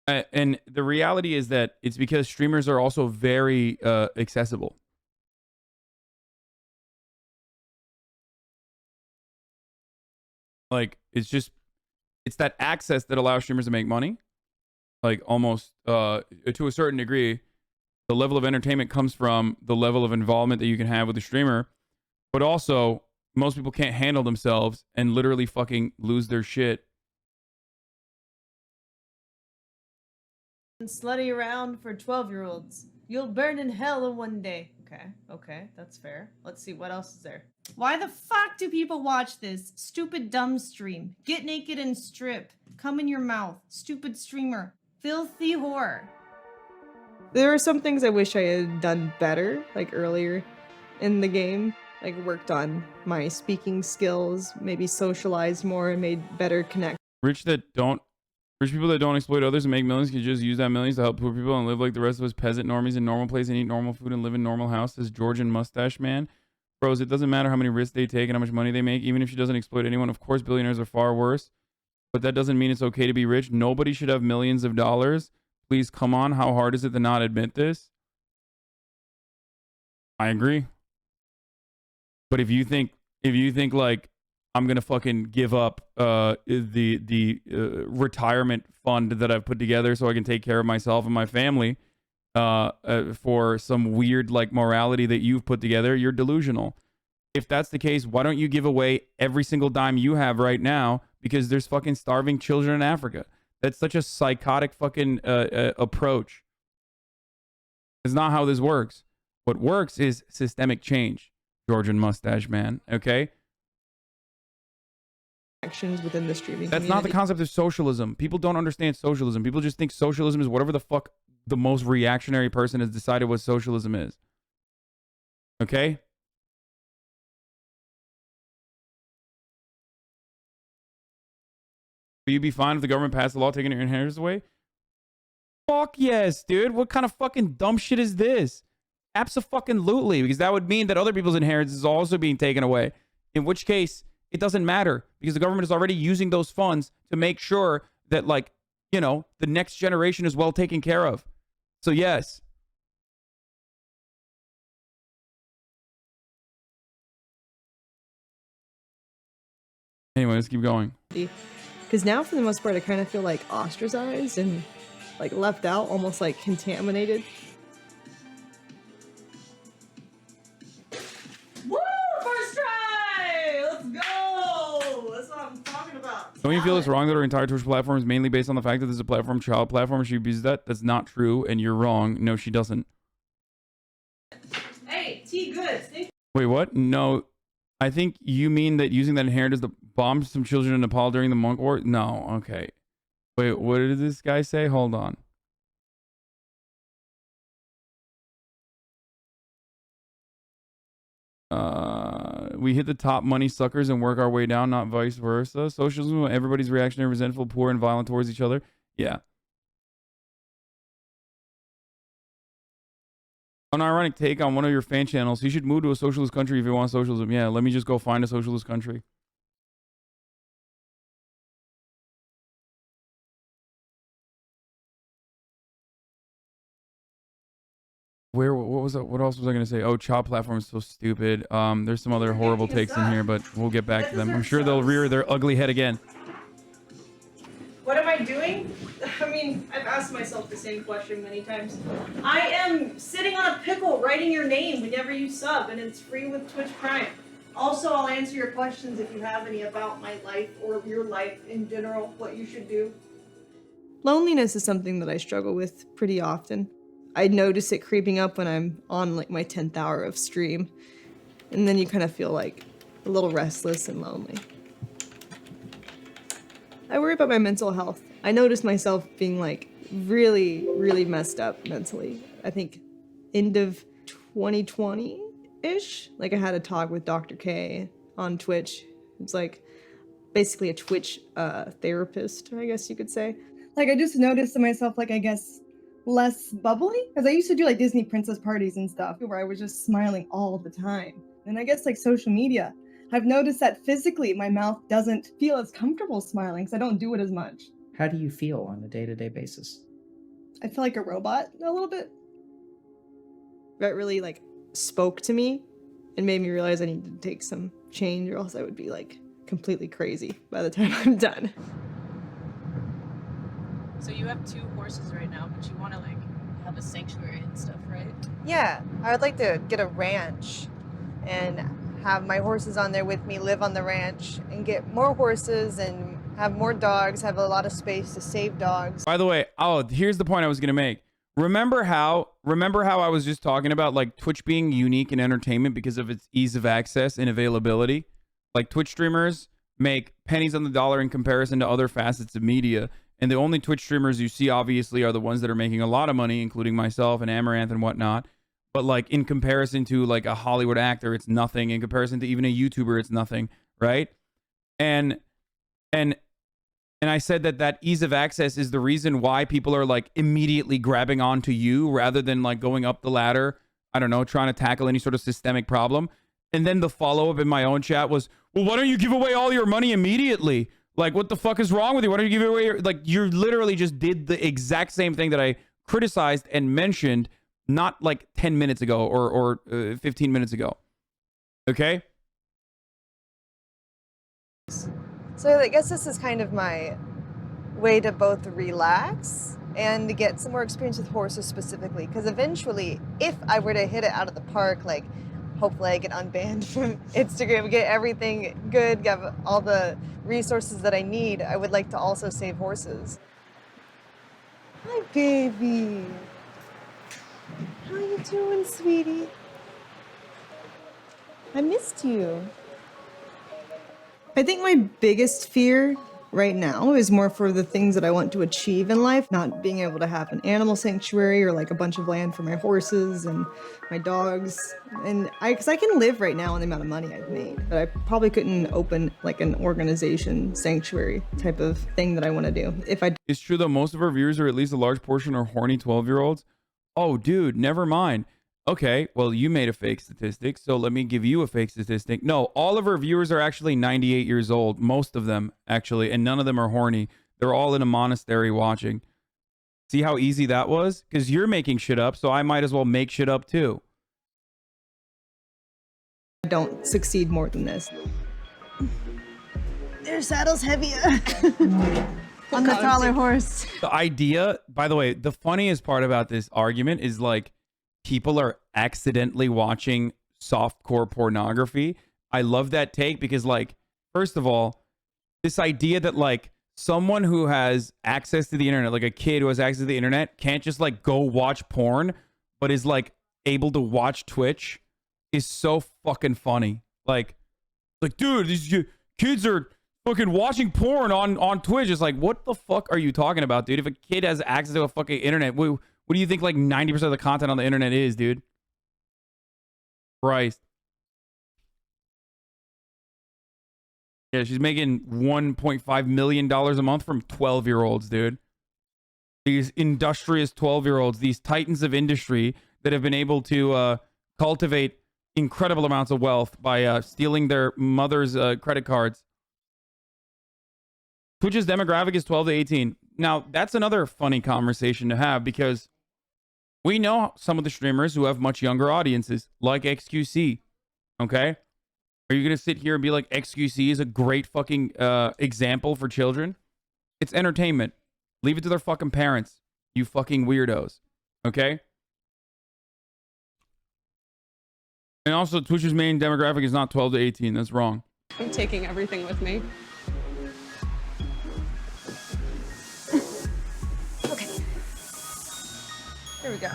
And the reality is that it's because streamers are also very accessible. Like, it's that access that allows streamers to make money. Like, almost to a certain degree, the level of entertainment comes from the level of involvement that you can have with the streamer. But also, most people can't handle themselves and literally fucking lose their shit. Slutty around for 12-year-olds. You'll burn in hell in one day. Okay, that's fair. Let's see, what else is there? Why the fuck do people watch this? Stupid dumb stream. Get naked and strip. Come in your mouth. Stupid streamer. Filthy whore. There are some things I wish I had done better, like earlier in the game. Like worked on my speaking skills, maybe socialized more and made better connections. Rich people that don't exploit others and make millions can just use that millions to help poor people and live like the rest of us peasant normies in normal place and eat normal food and live in normal house. Says Georgian mustache man. Bros, it doesn't matter how many risks they take and how much money they make, even if she doesn't exploit anyone. Of course, billionaires are far worse, but that doesn't mean it's okay to be rich. Nobody should have millions of dollars. Please, come on. How hard is it to not admit this? I agree. But if you think like I'm gonna fucking give up the retirement fund that I've put together so I can take care of myself and my family for some weird like morality that you've put together, you're delusional. If that's the case, why don't you give away every single dime you have right now? Because there's fucking starving children in Africa. That's such a psychotic fucking approach. It's not how this works. What works is systemic change. Georgian mustache man, okay? Actions within the streaming That's not the concept of socialism. People don't understand socialism. People just think socialism is whatever the fuck the most reactionary person has decided what socialism is. Okay? Will you be fine if the government passed a law taking your inheritance away? Fuck yes, dude. What kind of fucking dumb shit is this? Abso-fucking-lutely, because that would mean that other people's inheritance is also being taken away. In which case, it doesn't matter, because the government is already using those funds to make sure that, like, you know, the next generation is well taken care of. So, yes. Anyway, let's keep going. Because now, for the most part, I kind of feel like ostracized and, like, left out, almost, like, contaminated. Woo! First try! Let's go! That's what I'm talking about. Don't you feel it's wrong that our entire Twitch platform is mainly based on the fact that there's a platform, child platform, and she abuses that? That's not true, and you're wrong. No, she doesn't. Hey, T Goods. Wait, what? No, I think you mean that using that inheritance to bomb some children in Nepal during the Monk War? No, okay. Wait, what did this guy say? Hold on. We hit the top money suckers and work our way down, not vice versa. Socialism, everybody's reactionary, resentful, poor, and violent towards each other. Yeah. An ironic take on one of your fan channels. He should move to a socialist country if he wants socialism. Yeah, let me just go find a socialist country. What else was I gonna say? Oh, child platform is so stupid. There's some other horrible takes in here, but we'll get back to them. I'm sure they'll rear their ugly head again. What am I doing? I mean, I've asked myself the same question many times. I am sitting on a pickle writing your name whenever you sub, and it's free with Twitch Prime. Also, I'll answer your questions if you have any about my life or your life in general, what you should do. Loneliness is something that I struggle with pretty often. I notice it creeping up when I'm on like my 10th hour of stream, and then you kind of feel like a little restless and lonely. I worry about my mental health. I noticed myself being like really, really messed up mentally. I think end of 2020-ish. Like I had a talk with Dr. K on Twitch. It's like basically a Twitch therapist, I guess you could say. Like I just noticed to myself, like I guess less bubbly, because I used to do like Disney princess parties and stuff where I was just smiling all the time. And I guess like social media, I've noticed that physically my mouth doesn't feel as comfortable smiling because I don't do it as much. How do you feel on a day-to-day basis? I feel like a robot a little bit. That really like spoke to me and made me realize I needed to take some change or else I would be like completely crazy by the time I'm done. So you have 2 horses right now, but you want to like have a sanctuary and stuff, right? Yeah, I would like to get a ranch and have my horses on there with me, live on the ranch, and get more horses and have more dogs, have a lot of space to save dogs. By the way, here's the point I was gonna make. Remember how I was just talking about like Twitch being unique in entertainment because of its ease of access and availability? Like Twitch streamers make pennies on the dollar in comparison to other facets of media. And the only Twitch streamers you see, obviously, are the ones that are making a lot of money, including myself and Amouranth and whatnot. But like in comparison to like a Hollywood actor, it's nothing. In comparison to even a YouTuber, it's nothing, right? And I said that ease of access is the reason why people are like immediately grabbing onto you rather than like going up the ladder. I don't know, trying to tackle any sort of systemic problem. And then the follow-up in my own chat was, well, why don't you give away all your money immediately? Like, what the fuck is wrong with you? Why don't you give it away? Like, you literally just did the exact same thing that I criticized and mentioned not like 10 minutes ago or 15 minutes ago. Okay? So I guess this is kind of my way to both relax and to get some more experience with horses specifically. Because eventually, if I were to hit it out of the park, like hopefully I get unbanned from Instagram, get everything good, get all the resources that I need, I would like to also save horses. Hi, baby. How you doing, sweetie? I missed you. I think my biggest fear right now is more for the things that I want to achieve in life, not being able to have an animal sanctuary or like a bunch of land for my horses and my dogs. And because I can live right now on the amount of money I've made, but I probably couldn't open like an organization sanctuary type of thing that I want to do. If I It's true though, most of our viewers, or at least a large portion, are horny 12-year-olds. Oh, dude, never mind. Okay, well, you made a fake statistic, so let me give you a fake statistic. No, all of our viewers are actually 98 years old. Most of them, actually, and none of them are horny. They're all in a monastery watching. See how easy that was? Because you're making shit up, so I might as well make shit up too. don't succeed more than this. Their saddle's heavier on the taller horse. The idea, by the way, the funniest part about this argument is like, people are accidentally watching softcore pornography. I love that take because, like, first of all, this idea that like someone who has access to the internet, like a kid who has access to the internet, can't just like go watch porn, but is like able to watch Twitch, is so fucking funny. Like, dude, these kids are fucking watching porn on Twitch. It's like, what the fuck are you talking about, dude? If a kid has access to a fucking internet, what do you think like 90% of the content on the internet is, dude? Christ. Yeah, she's making $1.5 million a month from 12-year-olds, dude. These industrious 12-year-olds, these titans of industry that have been able to cultivate incredible amounts of wealth by stealing their mother's credit cards. Twitch's demographic is 12 to 18. Now, that's another funny conversation to have because we know some of the streamers who have much younger audiences, like XQC. Okay? Are you going to sit here and be like, XQC is a great fucking example for children? It's entertainment. Leave it to their fucking parents, you fucking weirdos. Okay? And also, Twitch's main demographic is not 12 to 18. That's wrong. I'm taking everything with me. Okay. Here we go.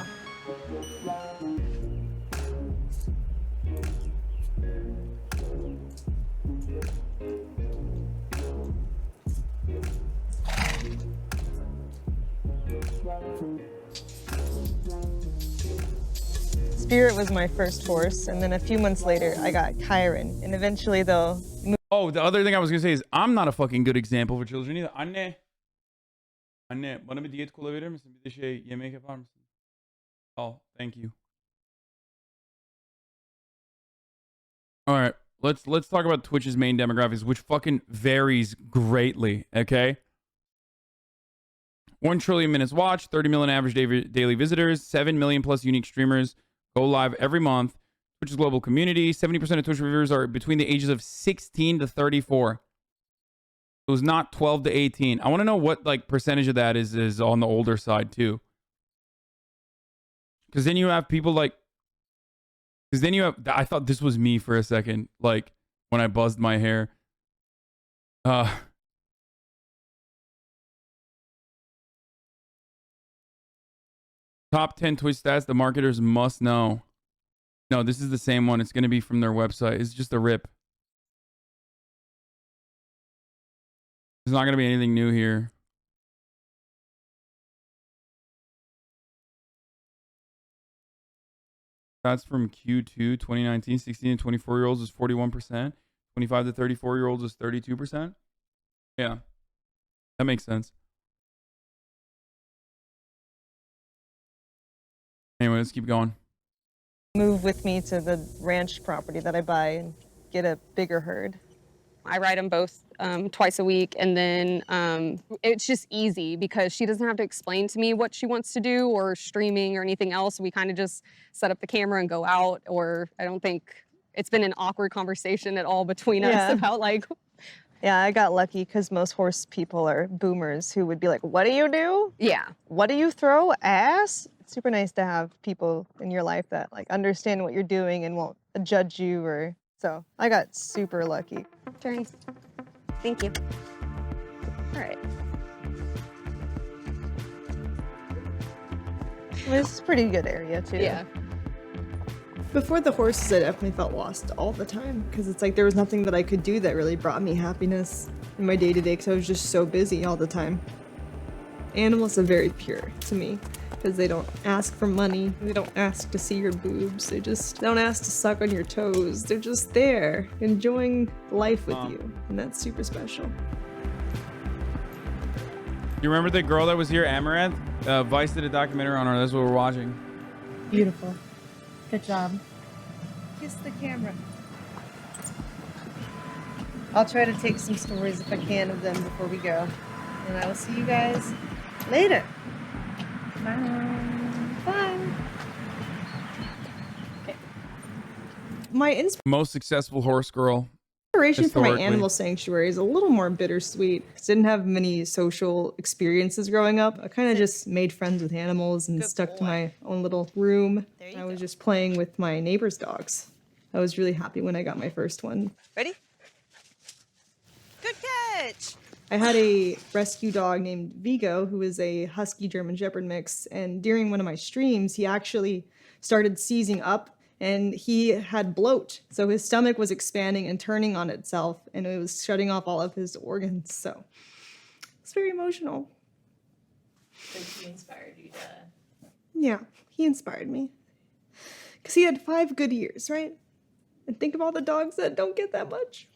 Spirit was my first horse, and then a few months later, I got Chiron, and eventually they'll move. Oh, the other thing I was gonna say is I'm not a fucking good example for children either. Anne, bana bir diyet kola verir misin? Bir de şey yemek yapar mısın? Oh, thank you. All right, let's talk about Twitch's main demographics, which fucking varies greatly. Okay. 1 trillion minutes watched, 30 million average daily visitors, 7 million plus unique streamers go live every month. Twitch's global community, 70% of Twitch reviewers are between the ages of 16 to 34. It was not 12 to 18. I want to know what like percentage of that is on the older side too. Because then you have people like, because then you have, I thought this was me for a second, like when I buzzed my hair. Top 10 Twitch stats the marketers must know. No, this is the same one. It's going to be from their website. It's just a rip. There's not going to be anything new here. That's from Q2 2019. 16 to 24-year-olds is 41%. 25 to 34-year-olds is 32%. Yeah. That makes sense. Anyway, let's keep going. Move with me to the ranch property that I buy and get a bigger herd. I ride them both twice a week, and then it's just easy because she doesn't have to explain to me what she wants to do or streaming or anything else. We kind of just set up the camera and go out, or I don't think it's been an awkward conversation at all between us about like... Yeah, I got lucky because most horse people are boomers who would be like, what do you do? Yeah. What do you throw? Ass? It's super nice to have people in your life that like understand what you're doing and won't judge you or... So I got super lucky. Turns. Thank you. All right. This is a pretty good area too. Yeah. Before the horses, I definitely felt lost all the time because it's like there was nothing that I could do that really brought me happiness in my day-to-day because I was just so busy all the time. Animals are very pure to me because they don't ask for money, they don't ask to see your boobs, they just don't ask to suck on your toes. They're just there, enjoying life with you, and that's super special. You remember the girl that was here, Amouranth? Vice did a documentary on her. That's what we're watching. Beautiful. Good job. Kiss the camera. I'll try to take some stories if I can of them before we go. And I will see you guys later. Bye. Bye. Okay. My Most successful horse girl. inspiration for my historically. animal sanctuary is a little more bittersweet. I didn't have many social experiences growing up. I kind of just made friends with animals and stuck to my own little room. I was just playing with my neighbor's dogs. I was really happy when I got my first one. Ready? Good catch! I had a rescue dog named Vigo, who is a husky German Shepherd mix, and during one of my streams, he actually started seizing up and he had bloat. So his stomach was expanding and turning on itself, and it was shutting off all of his organs. So it's very emotional. So he inspired you to... Yeah, he inspired me. Because he had 5 good years, right? And think of all the dogs that don't get that much.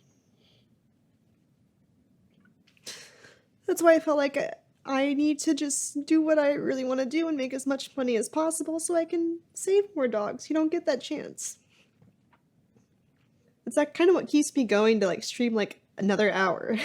That's why I felt like I need to just do what I really want to do and make as much money as possible so I can save more dogs. You don't get that chance. It's that kind of what keeps me going to like stream like another hour.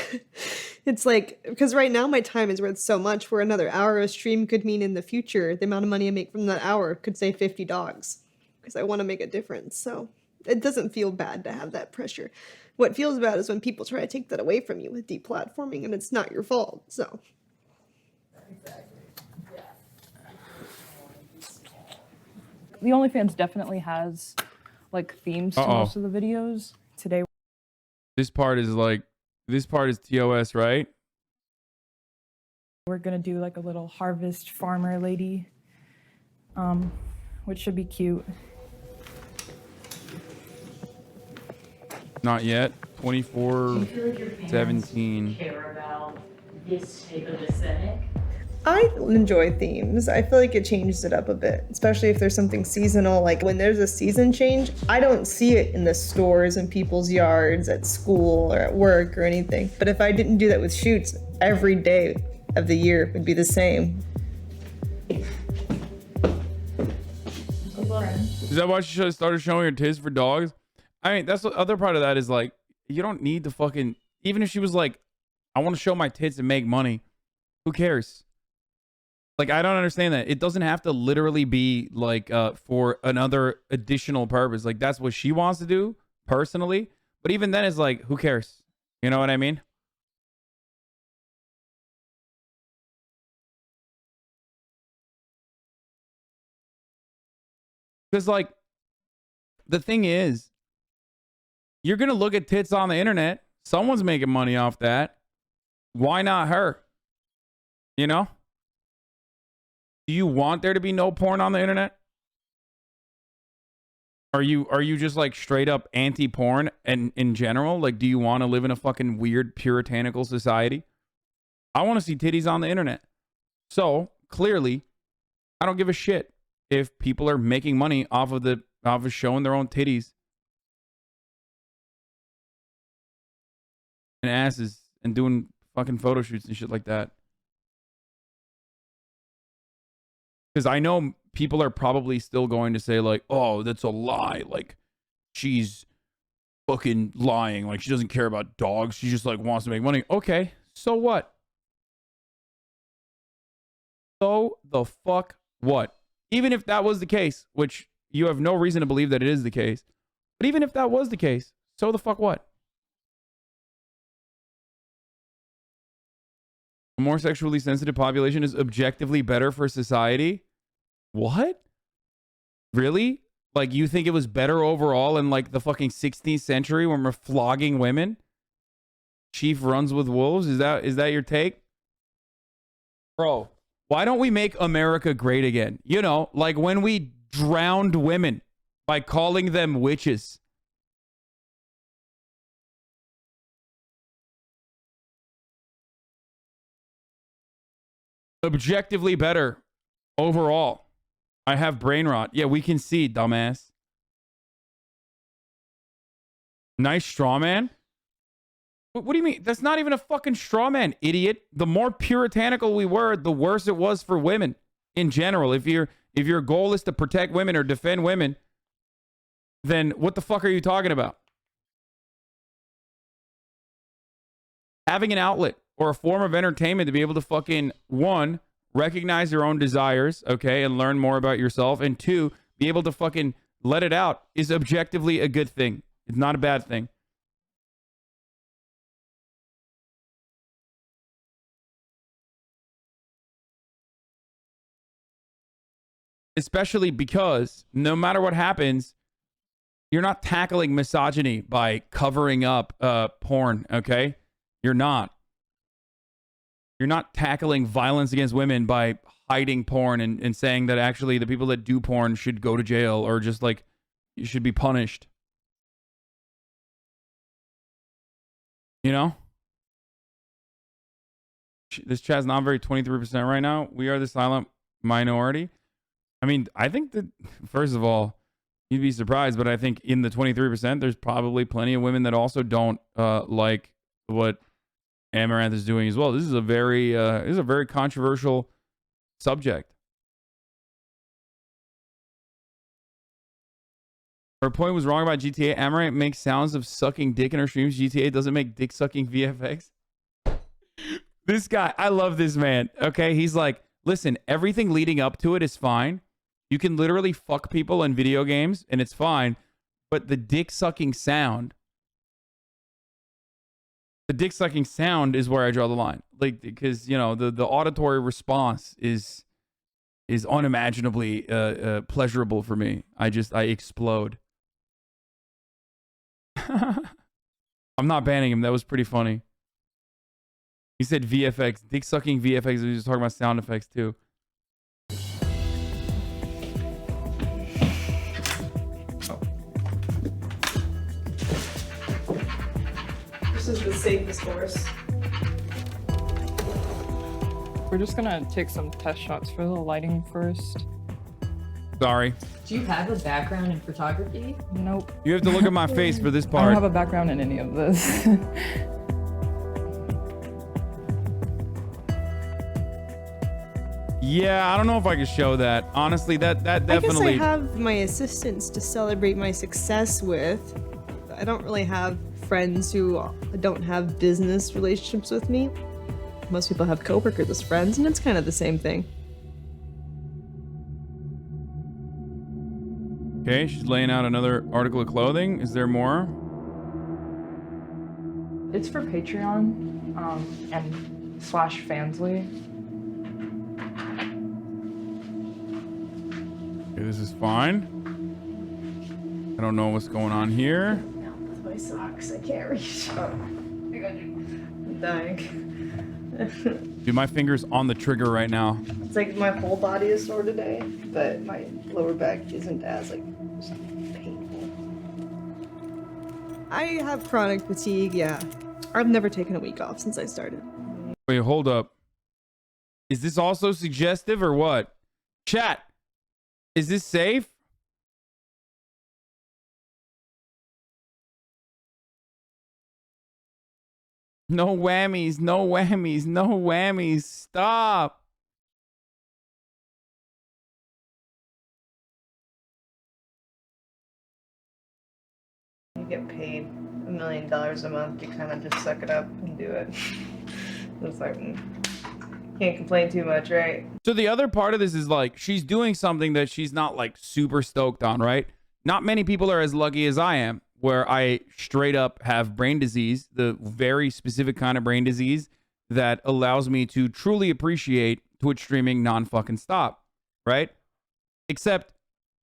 It's like, because right now my time is worth so much where another hour of stream could mean in the future the amount of money I make from that hour could save 50 dogs. Because I want to make a difference. So it doesn't feel bad to have that pressure. What feels bad is when people try to take that away from you with deplatforming and it's not your fault. So The OnlyFans definitely has like themes to most of the videos. Today This part is TOS, right? we're gonna do like a little harvest farmer lady, which should be cute. Not yet. 24/17. Care about this type of aesthetic? I enjoy themes. I feel like it changes it up a bit, especially if there's something seasonal. Like when there's a season change, I don't see it in the stores and people's yards, at school or at work or anything. But if I didn't do that with shoots, every day of the year would be the same. Is that why she started showing her tits for dogs? I mean, that's the other part of that is like, you don't need to fucking, even if she was like, I want to show my tits and make money, who cares? Like, I don't understand that. It doesn't have to literally be like for another additional purpose. Like, that's what she wants to do personally. But even then, it's like, who cares? You know what I mean? Because, like, the thing is, you're going to look at tits on the internet. Someone's making money off that. Why not her? You know? Do you want there to be no porn on the internet? Are you just like straight up anti-porn and in general? Like, do you want to live in a fucking weird puritanical society? I want to see titties on the internet. So clearly, I don't give a shit if people are making money off of showing their own titties and asses and doing fucking photo shoots and shit like that. Because I know people are probably still going to say like, oh, that's a lie. Like, she's fucking lying. Like, she doesn't care about dogs. She just like wants to make money. Okay, so what? So the fuck what? Even if that was the case, which you have no reason to believe that it is the case. But even if that was the case, so the fuck what? A more sexually sensitive population is objectively better for society? What? Really? Like, you think it was better overall in like the fucking 16th century when we're flogging women? Chief runs with wolves? Is that your take? Bro, why don't we make America great again? You know, like when we drowned women by calling them witches. Objectively better overall. I have brain rot. Yeah, we can see, dumbass. Nice straw man. What do you mean? That's not even a fucking straw man, idiot. The more puritanical we were, the worse it was for women in general. If your goal is to protect women or defend women, then what the fuck are you talking about? Having an outlet or a form of entertainment to be able to fucking, one, recognize your own desires, okay, and learn more about yourself, and two, be able to fucking let it out is objectively a good thing. It's not a bad thing. Especially because no matter what happens, you're not tackling misogyny by covering up porn, okay? You're not. You're not tackling violence against women by hiding porn and saying that actually the people that do porn should go to jail or just like you should be punished. You know? This chat's not very 23% right now. We are the silent minority. I mean, I think that, first of all, you'd be surprised, but I think in the 23%, there's probably plenty of women that also don't like what Amouranth is doing as well. This is a very controversial subject. Her point was wrong about GTA. Amouranth makes sounds of sucking dick in her streams. GTA doesn't make dick sucking VFX. This guy, I love this man. Okay, he's like, listen, everything leading up to it is fine. You can literally fuck people in video games and it's fine, but the dick sucking sound The dick sucking sound is where I draw the line. Like, because, you know, the auditory response is unimaginably pleasurable for me. I explode. I'm not banning him. That was pretty funny. He said VFX. Dick sucking VFX. He was talking about sound effects too. This is the safest horse. We're just gonna take some test shots for the lighting first. Sorry. Do you have a background in photography? Nope. You have to look at my face for this I part. don't have a background in any of this. Yeah, I don't know if I can show that. Honestly, that definitely. I guess I have my assistants to celebrate my success with. I don't really have friends who don't have business relationships with me. Most people have coworkers as friends, and it's kind of the same thing. Okay, she's laying out another article of clothing. Is there more? It's for Patreon and /Fansly. Okay, this is fine. I don't know what's going on here. With my socks, I can't reach. I'm dying. Dude, my finger's on the trigger right now. It's like my whole body is sore today, but my lower back isn't as painful. I have chronic fatigue, yeah. I've never taken a week off since I started. Wait, hold up. Is this also suggestive or what? Chat, is this safe? No whammies, no whammies, no whammies. Stop. You get paid $1 million a month, you kind of just suck it up and do it. It's like, can't complain too much, right? So the other part of this is like, she's doing something that she's not like super stoked on, right? Not many people are as lucky as I am, where I straight up have brain disease, the very specific kind of brain disease that allows me to truly appreciate Twitch streaming non-fucking stop, right? Except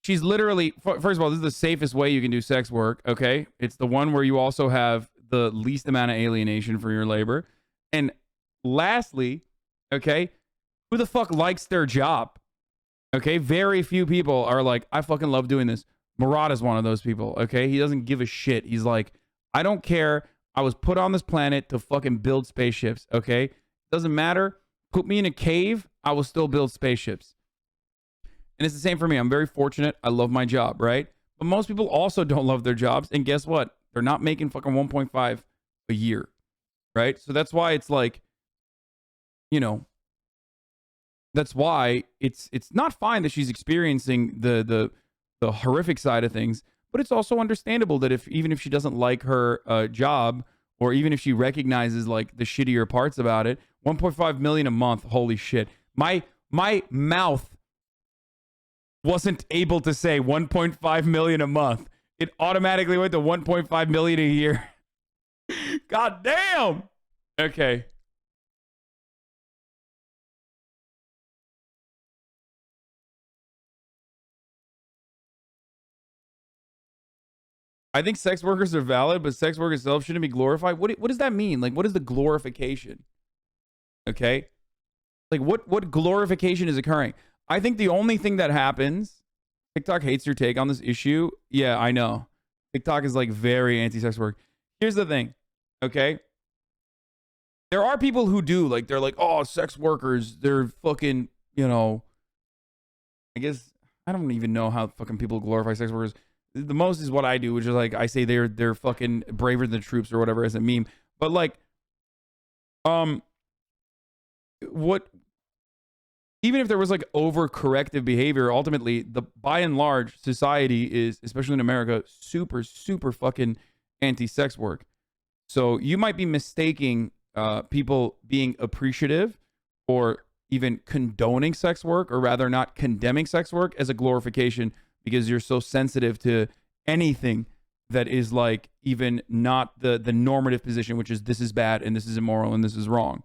she's literally, first of all, this is the safest way you can do sex work, okay? It's the one where you also have the least amount of alienation for your labor. And lastly, okay, who the fuck likes their job? Okay, very few people are like, I fucking love doing this. Murad is one of those people, okay? He doesn't give a shit. He's like, I don't care. I was put on this planet to fucking build spaceships, okay? Doesn't matter. Put me in a cave, I will still build spaceships. And it's the same for me. I'm very fortunate. I love my job, right? But most people also don't love their jobs. And guess what? They're not making fucking 1.5 a year, right? So that's why it's like, you know, that's why it's not fine that she's experiencing the horrific side of things, but it's also understandable that even if she doesn't like her job, or even if she recognizes like the shittier parts about it, 1.5 million a month, holy shit. My mouth wasn't able to say 1.5 million a month. It automatically went to 1.5 million a year. God damn. Okay. I think sex workers are valid, but sex work itself shouldn't be glorified. What does that mean? Like, what is the glorification? Okay? Like, what glorification is occurring? I think the only thing that happens, TikTok hates your take on this issue. Yeah, I know. TikTok is like very anti-sex work. Here's the thing, okay? There are people who do, like, they're like, oh, sex workers, they're fucking, you know, I guess, I don't even know how fucking people glorify sex workers. The most is what I do, which is like, I say they're fucking braver than the troops or whatever as a meme. But like, even if there was like overcorrective behavior, ultimately, by and large, society is, especially in America, super, super fucking anti-sex work. So you might be mistaking people being appreciative or even condoning sex work, or rather not condemning sex work, as a glorification, because you're so sensitive to anything that is like even not the normative position, which is this is bad and this is immoral and this is wrong.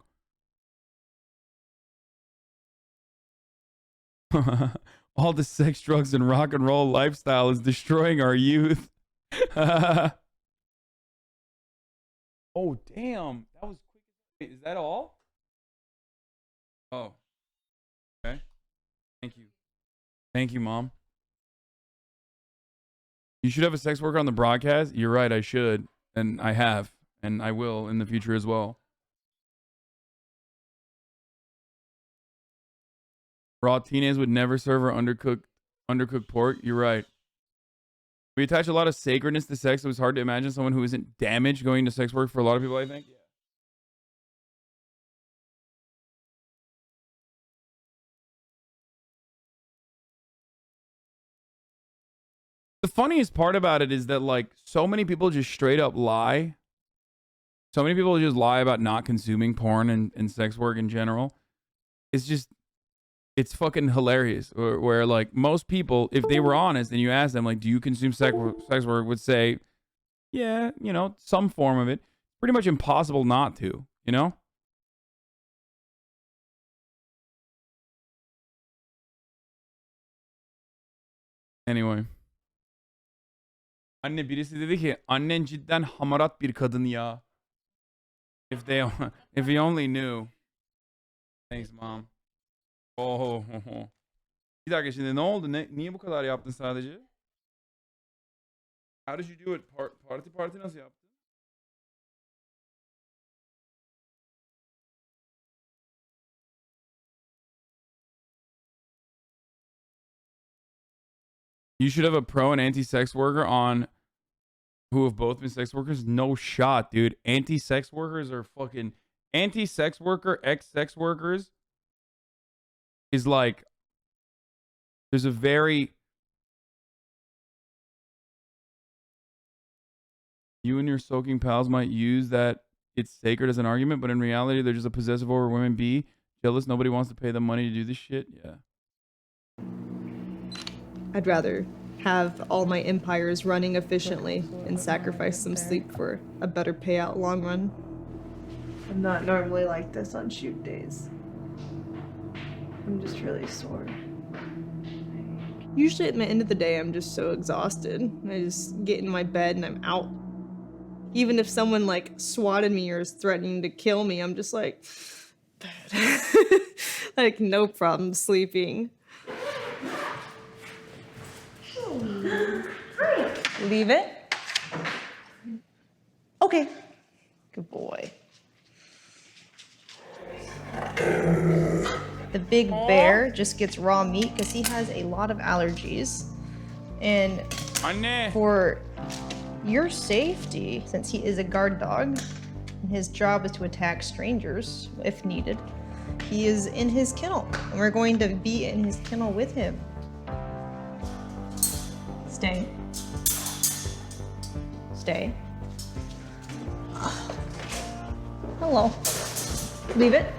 All the sex, drugs, and rock and roll lifestyle is destroying our youth. Oh, damn. That was quick. Is that all? Oh. Okay. Thank you. Thank you, Mom. You should have a sex worker on the broadcast. You're right, I should. And I have. And I will in the future as well. Raw teenagers would never serve our undercooked pork. You're right. We attach a lot of sacredness to sex. It was hard to imagine someone who isn't damaged going to sex work for a lot of people, I think. Yeah. The funniest part about it is that, like, so many people just straight up lie. So many people just lie about not consuming porn and sex work in general. It's fucking hilarious. Where like, most people, if they were honest and you ask them, like, do you consume sex work, would say, yeah, you know, some form of it. Pretty much impossible not to, you know? Anyway. Anne birisi dedi ki annen cidden hamarat bir kadın ya. If he only knew. Thanks, Mom. Oh. Bir dakika, şimdi ne oldu? Niye bu kadar yaptın sadece? How did you do it? Parti nasıl yaptın? You should have a pro and anti-sex worker on who have both been sex workers. No shot, dude. Anti-sex workers are fucking... Anti-sex worker, ex-sex workers is like... There's a very... You and your soaking pals might use that it's sacred as an argument, but in reality, they're just a possessive over women. B, jealous. Nobody wants to pay them money to do this shit. Yeah. I'd rather have all my empires running efficiently and sacrifice some sleep for a better payout long run. I'm not normally like this on shoot days. I'm just really sore. Usually at the end of the day, I'm just so exhausted. I just get in my bed and I'm out. Even if someone like swatted me or is threatening to kill me, I'm just like, like no problem sleeping. Leave it. Okay. Good boy. The big bear just gets raw meat because he has a lot of allergies. And for your safety, since he is a guard dog, and his job is to attack strangers if needed, he is in his kennel. And we're going to be in his kennel with him. Stay. Stay. Hello. Leave it.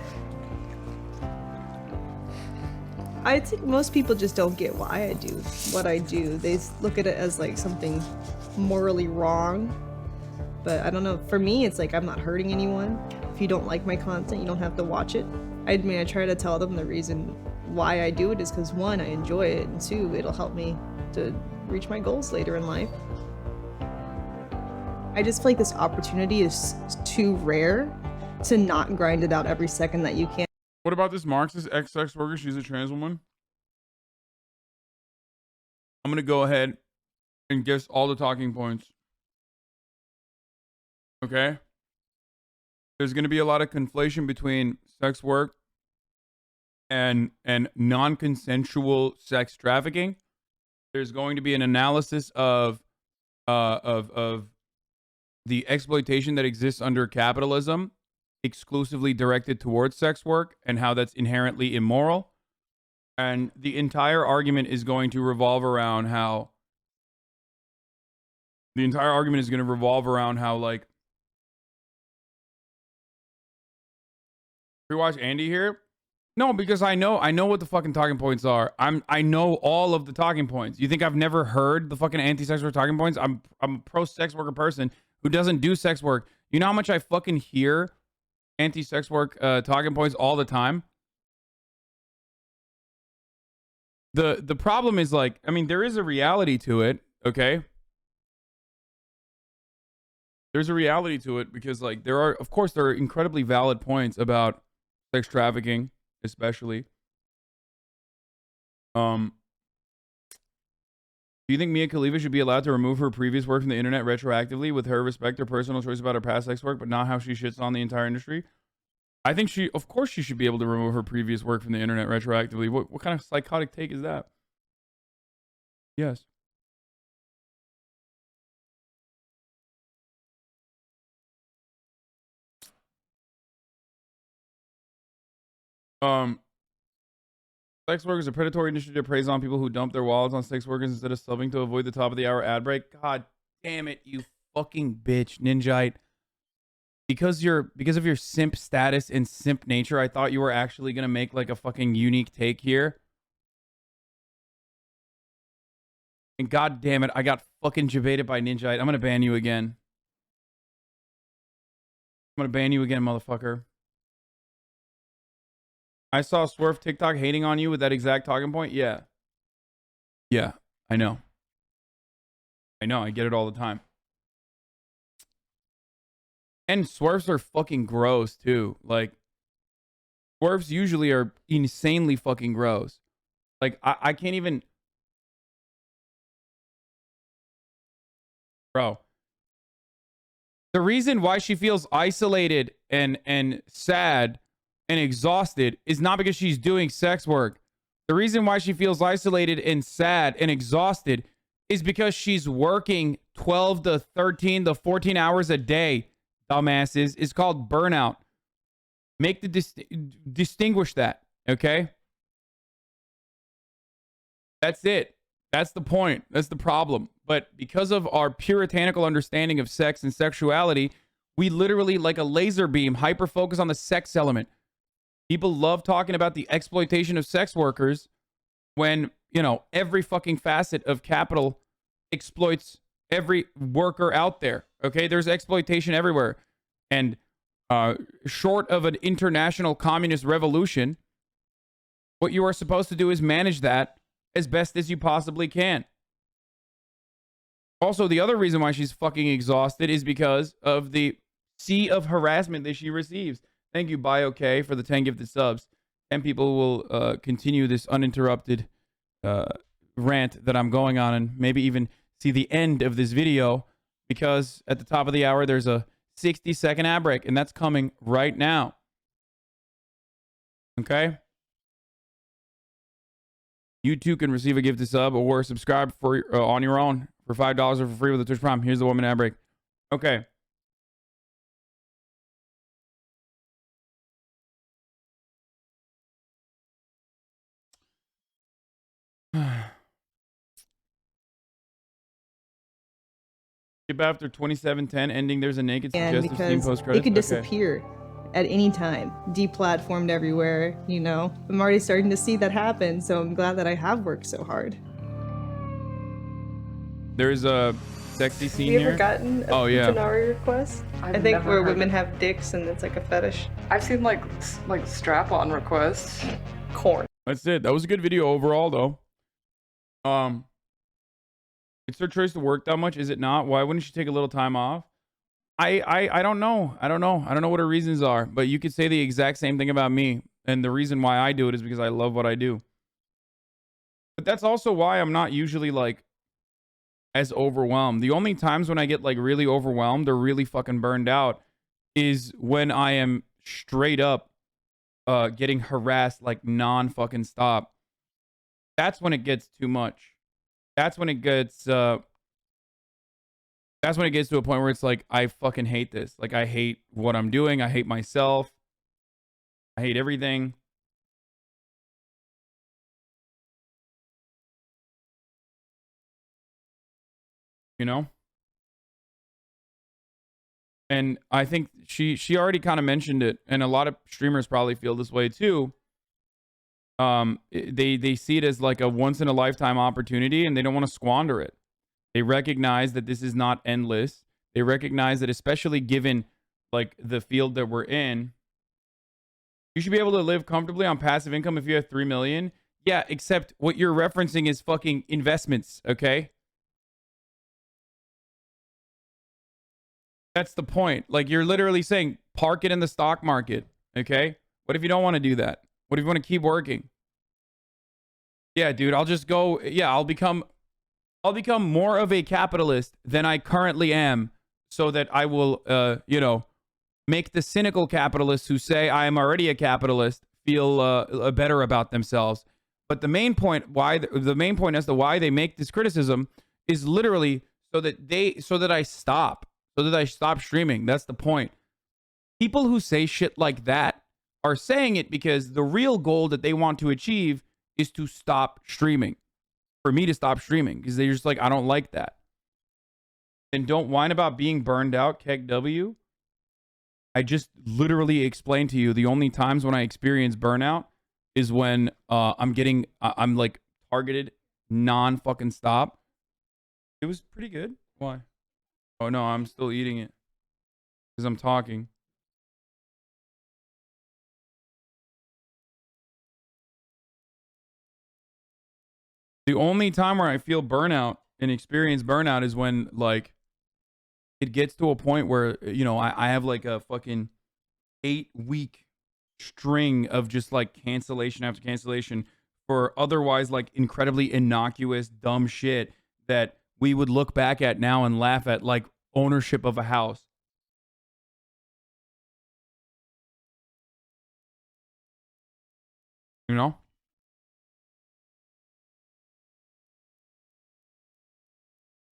I think most people just don't get why I do what I do. They look at it as like something morally wrong. But I don't know, for me, it's like I'm not hurting anyone. If you don't like my content, you don't have to watch it. I try to tell them the reason why I do it is because, one, I enjoy it, and two, it'll help me to reach my goals later in life. I just feel like this opportunity is too rare to not grind it out every second that you can. What about this Marxist ex-sex worker? She's a trans woman. I'm going to go ahead and guess all the talking points. Okay? There's going to be a lot of conflation between sex work and non-consensual sex trafficking. There's going to be an analysis of the exploitation that exists under capitalism, exclusively directed towards sex work, and how that's inherently immoral. And the entire argument is going to revolve around how like, we watch Andy here. No, because I know what the fucking talking points are. I know all of the talking points. You think I've never heard the fucking anti-sex work talking points? I'm a pro sex worker person who doesn't do sex work. You know how much I fucking hear anti-sex work talking points all the time? The problem is, like, I mean, there is a reality to it, okay? There's a reality to it because, like, there are incredibly valid points about sex trafficking, especially. Do you think Mia Khalifa should be allowed to remove her previous work from the internet retroactively with her respect her personal choice about her past sex work, but not how she shits on the entire industry? I think of course she should be able to remove her previous work from the internet retroactively. What kind of psychotic take is that? Yes. Sex work is a predatory industry that preys on people who dump their wallets on sex workers instead of subbing to avoid the top of the hour ad break. God damn it, you fucking bitch, Ninjite. Because of your simp status and simp nature, I thought you were actually gonna make like a fucking unique take here. And god damn it, I got fucking jebaited by Ninjite. I'm gonna ban you again. I'm gonna ban you again, motherfucker. I saw Swerve TikTok hating on you with that exact talking point. Yeah. Yeah, I know. I get it all the time. And Swerves are fucking gross too. Like, Swerves usually are insanely fucking gross. Like, I can't even... Bro. The reason why she feels isolated and sad and exhausted is not because she's doing sex work. The reason why she feels isolated and sad and exhausted is because she's working 12 to 13 to 14 hours a day, dumbasses. It's called burnout. Make the distinguish that, okay? That's it. That's the point. That's the problem. But because of our puritanical understanding of sex and sexuality, we literally, like a laser beam, hyper focus on the sex element. People love talking about the exploitation of sex workers when, you know, every fucking facet of capital exploits every worker out there. Okay, there's exploitation everywhere. And short of an international communist revolution, what you are supposed to do is manage that as best as you possibly can. Also, the other reason why she's fucking exhausted is because of the sea of harassment that she receives. Thank you, BioK, for the 10 gifted subs. 10 people will continue this uninterrupted rant that I'm going on and maybe even see the end of this video because at the top of the hour, there's a 60-second ad break, and that's coming right now. Okay? You too can receive a gifted sub or subscribe for on your own for $5 or for free with a Twitch Prime. Here's the 1 minute ad break. Okay. Skip after 27:10 ending. There's a naked suggestive scene post credits. It could disappear at any time, deplatformed everywhere. You know, I'm already starting to see that happen, so I'm glad that I have worked so hard. There's a sexy scene Have you here. ever gotten a Futanari request? I think where women have dicks and it's like a fetish. I've seen like strap-on requests. Corn. That's it. That was a good video overall, though. It's her choice to work that much, is it not? Why wouldn't she take a little time off? I don't know. I don't know what her reasons are, but you could say the exact same thing about me. And the reason why I do it is because I love what I do. But that's also why I'm not usually like as overwhelmed. The only times when I get like really overwhelmed or really fucking burned out is when I am straight up getting harassed like non-fucking stop. That's when it gets too much. That's when it gets to a point where it's like, I fucking hate this. Like, I hate what I'm doing. I hate myself. I hate everything. You know? And I think she already kind of mentioned it, and a lot of streamers probably feel this way too. they see it as like a once in a lifetime opportunity, and they don't want to squander it. They recognize that this is not endless. They recognize that, especially given like the field that we're in, you should be able to live comfortably on passive income if you have 3 million. Yeah, except what you're referencing is fucking investments, okay? That's the point. Like, you're literally saying, park it in the stock market, okay? What if you don't want to do that? What if you want to keep working? Yeah, dude, I'll just go, yeah, I'll become more of a capitalist than I currently am, so that I will, you know, make the cynical capitalists who say I am already a capitalist feel better about themselves. But the main point as to why they make this criticism is literally so that I stop streaming. That's the point. People who say shit like that are saying it because the real goal that they want to achieve is to stop streaming. For me to stop streaming, because they're just like, I don't like that. And don't whine about being burned out, Keg W. I just literally explained to you the only times when I experience burnout is when I'm like targeted non-fucking stop. It was pretty good. Why? Oh no, I'm still eating it because I'm talking. The only time where I feel burnout and experience burnout is when, like, it gets to a point where, you know, I have like a fucking 8-week string of just like cancellation after cancellation for otherwise like incredibly innocuous, dumb shit that we would look back at now and laugh at, like ownership of a house. You know?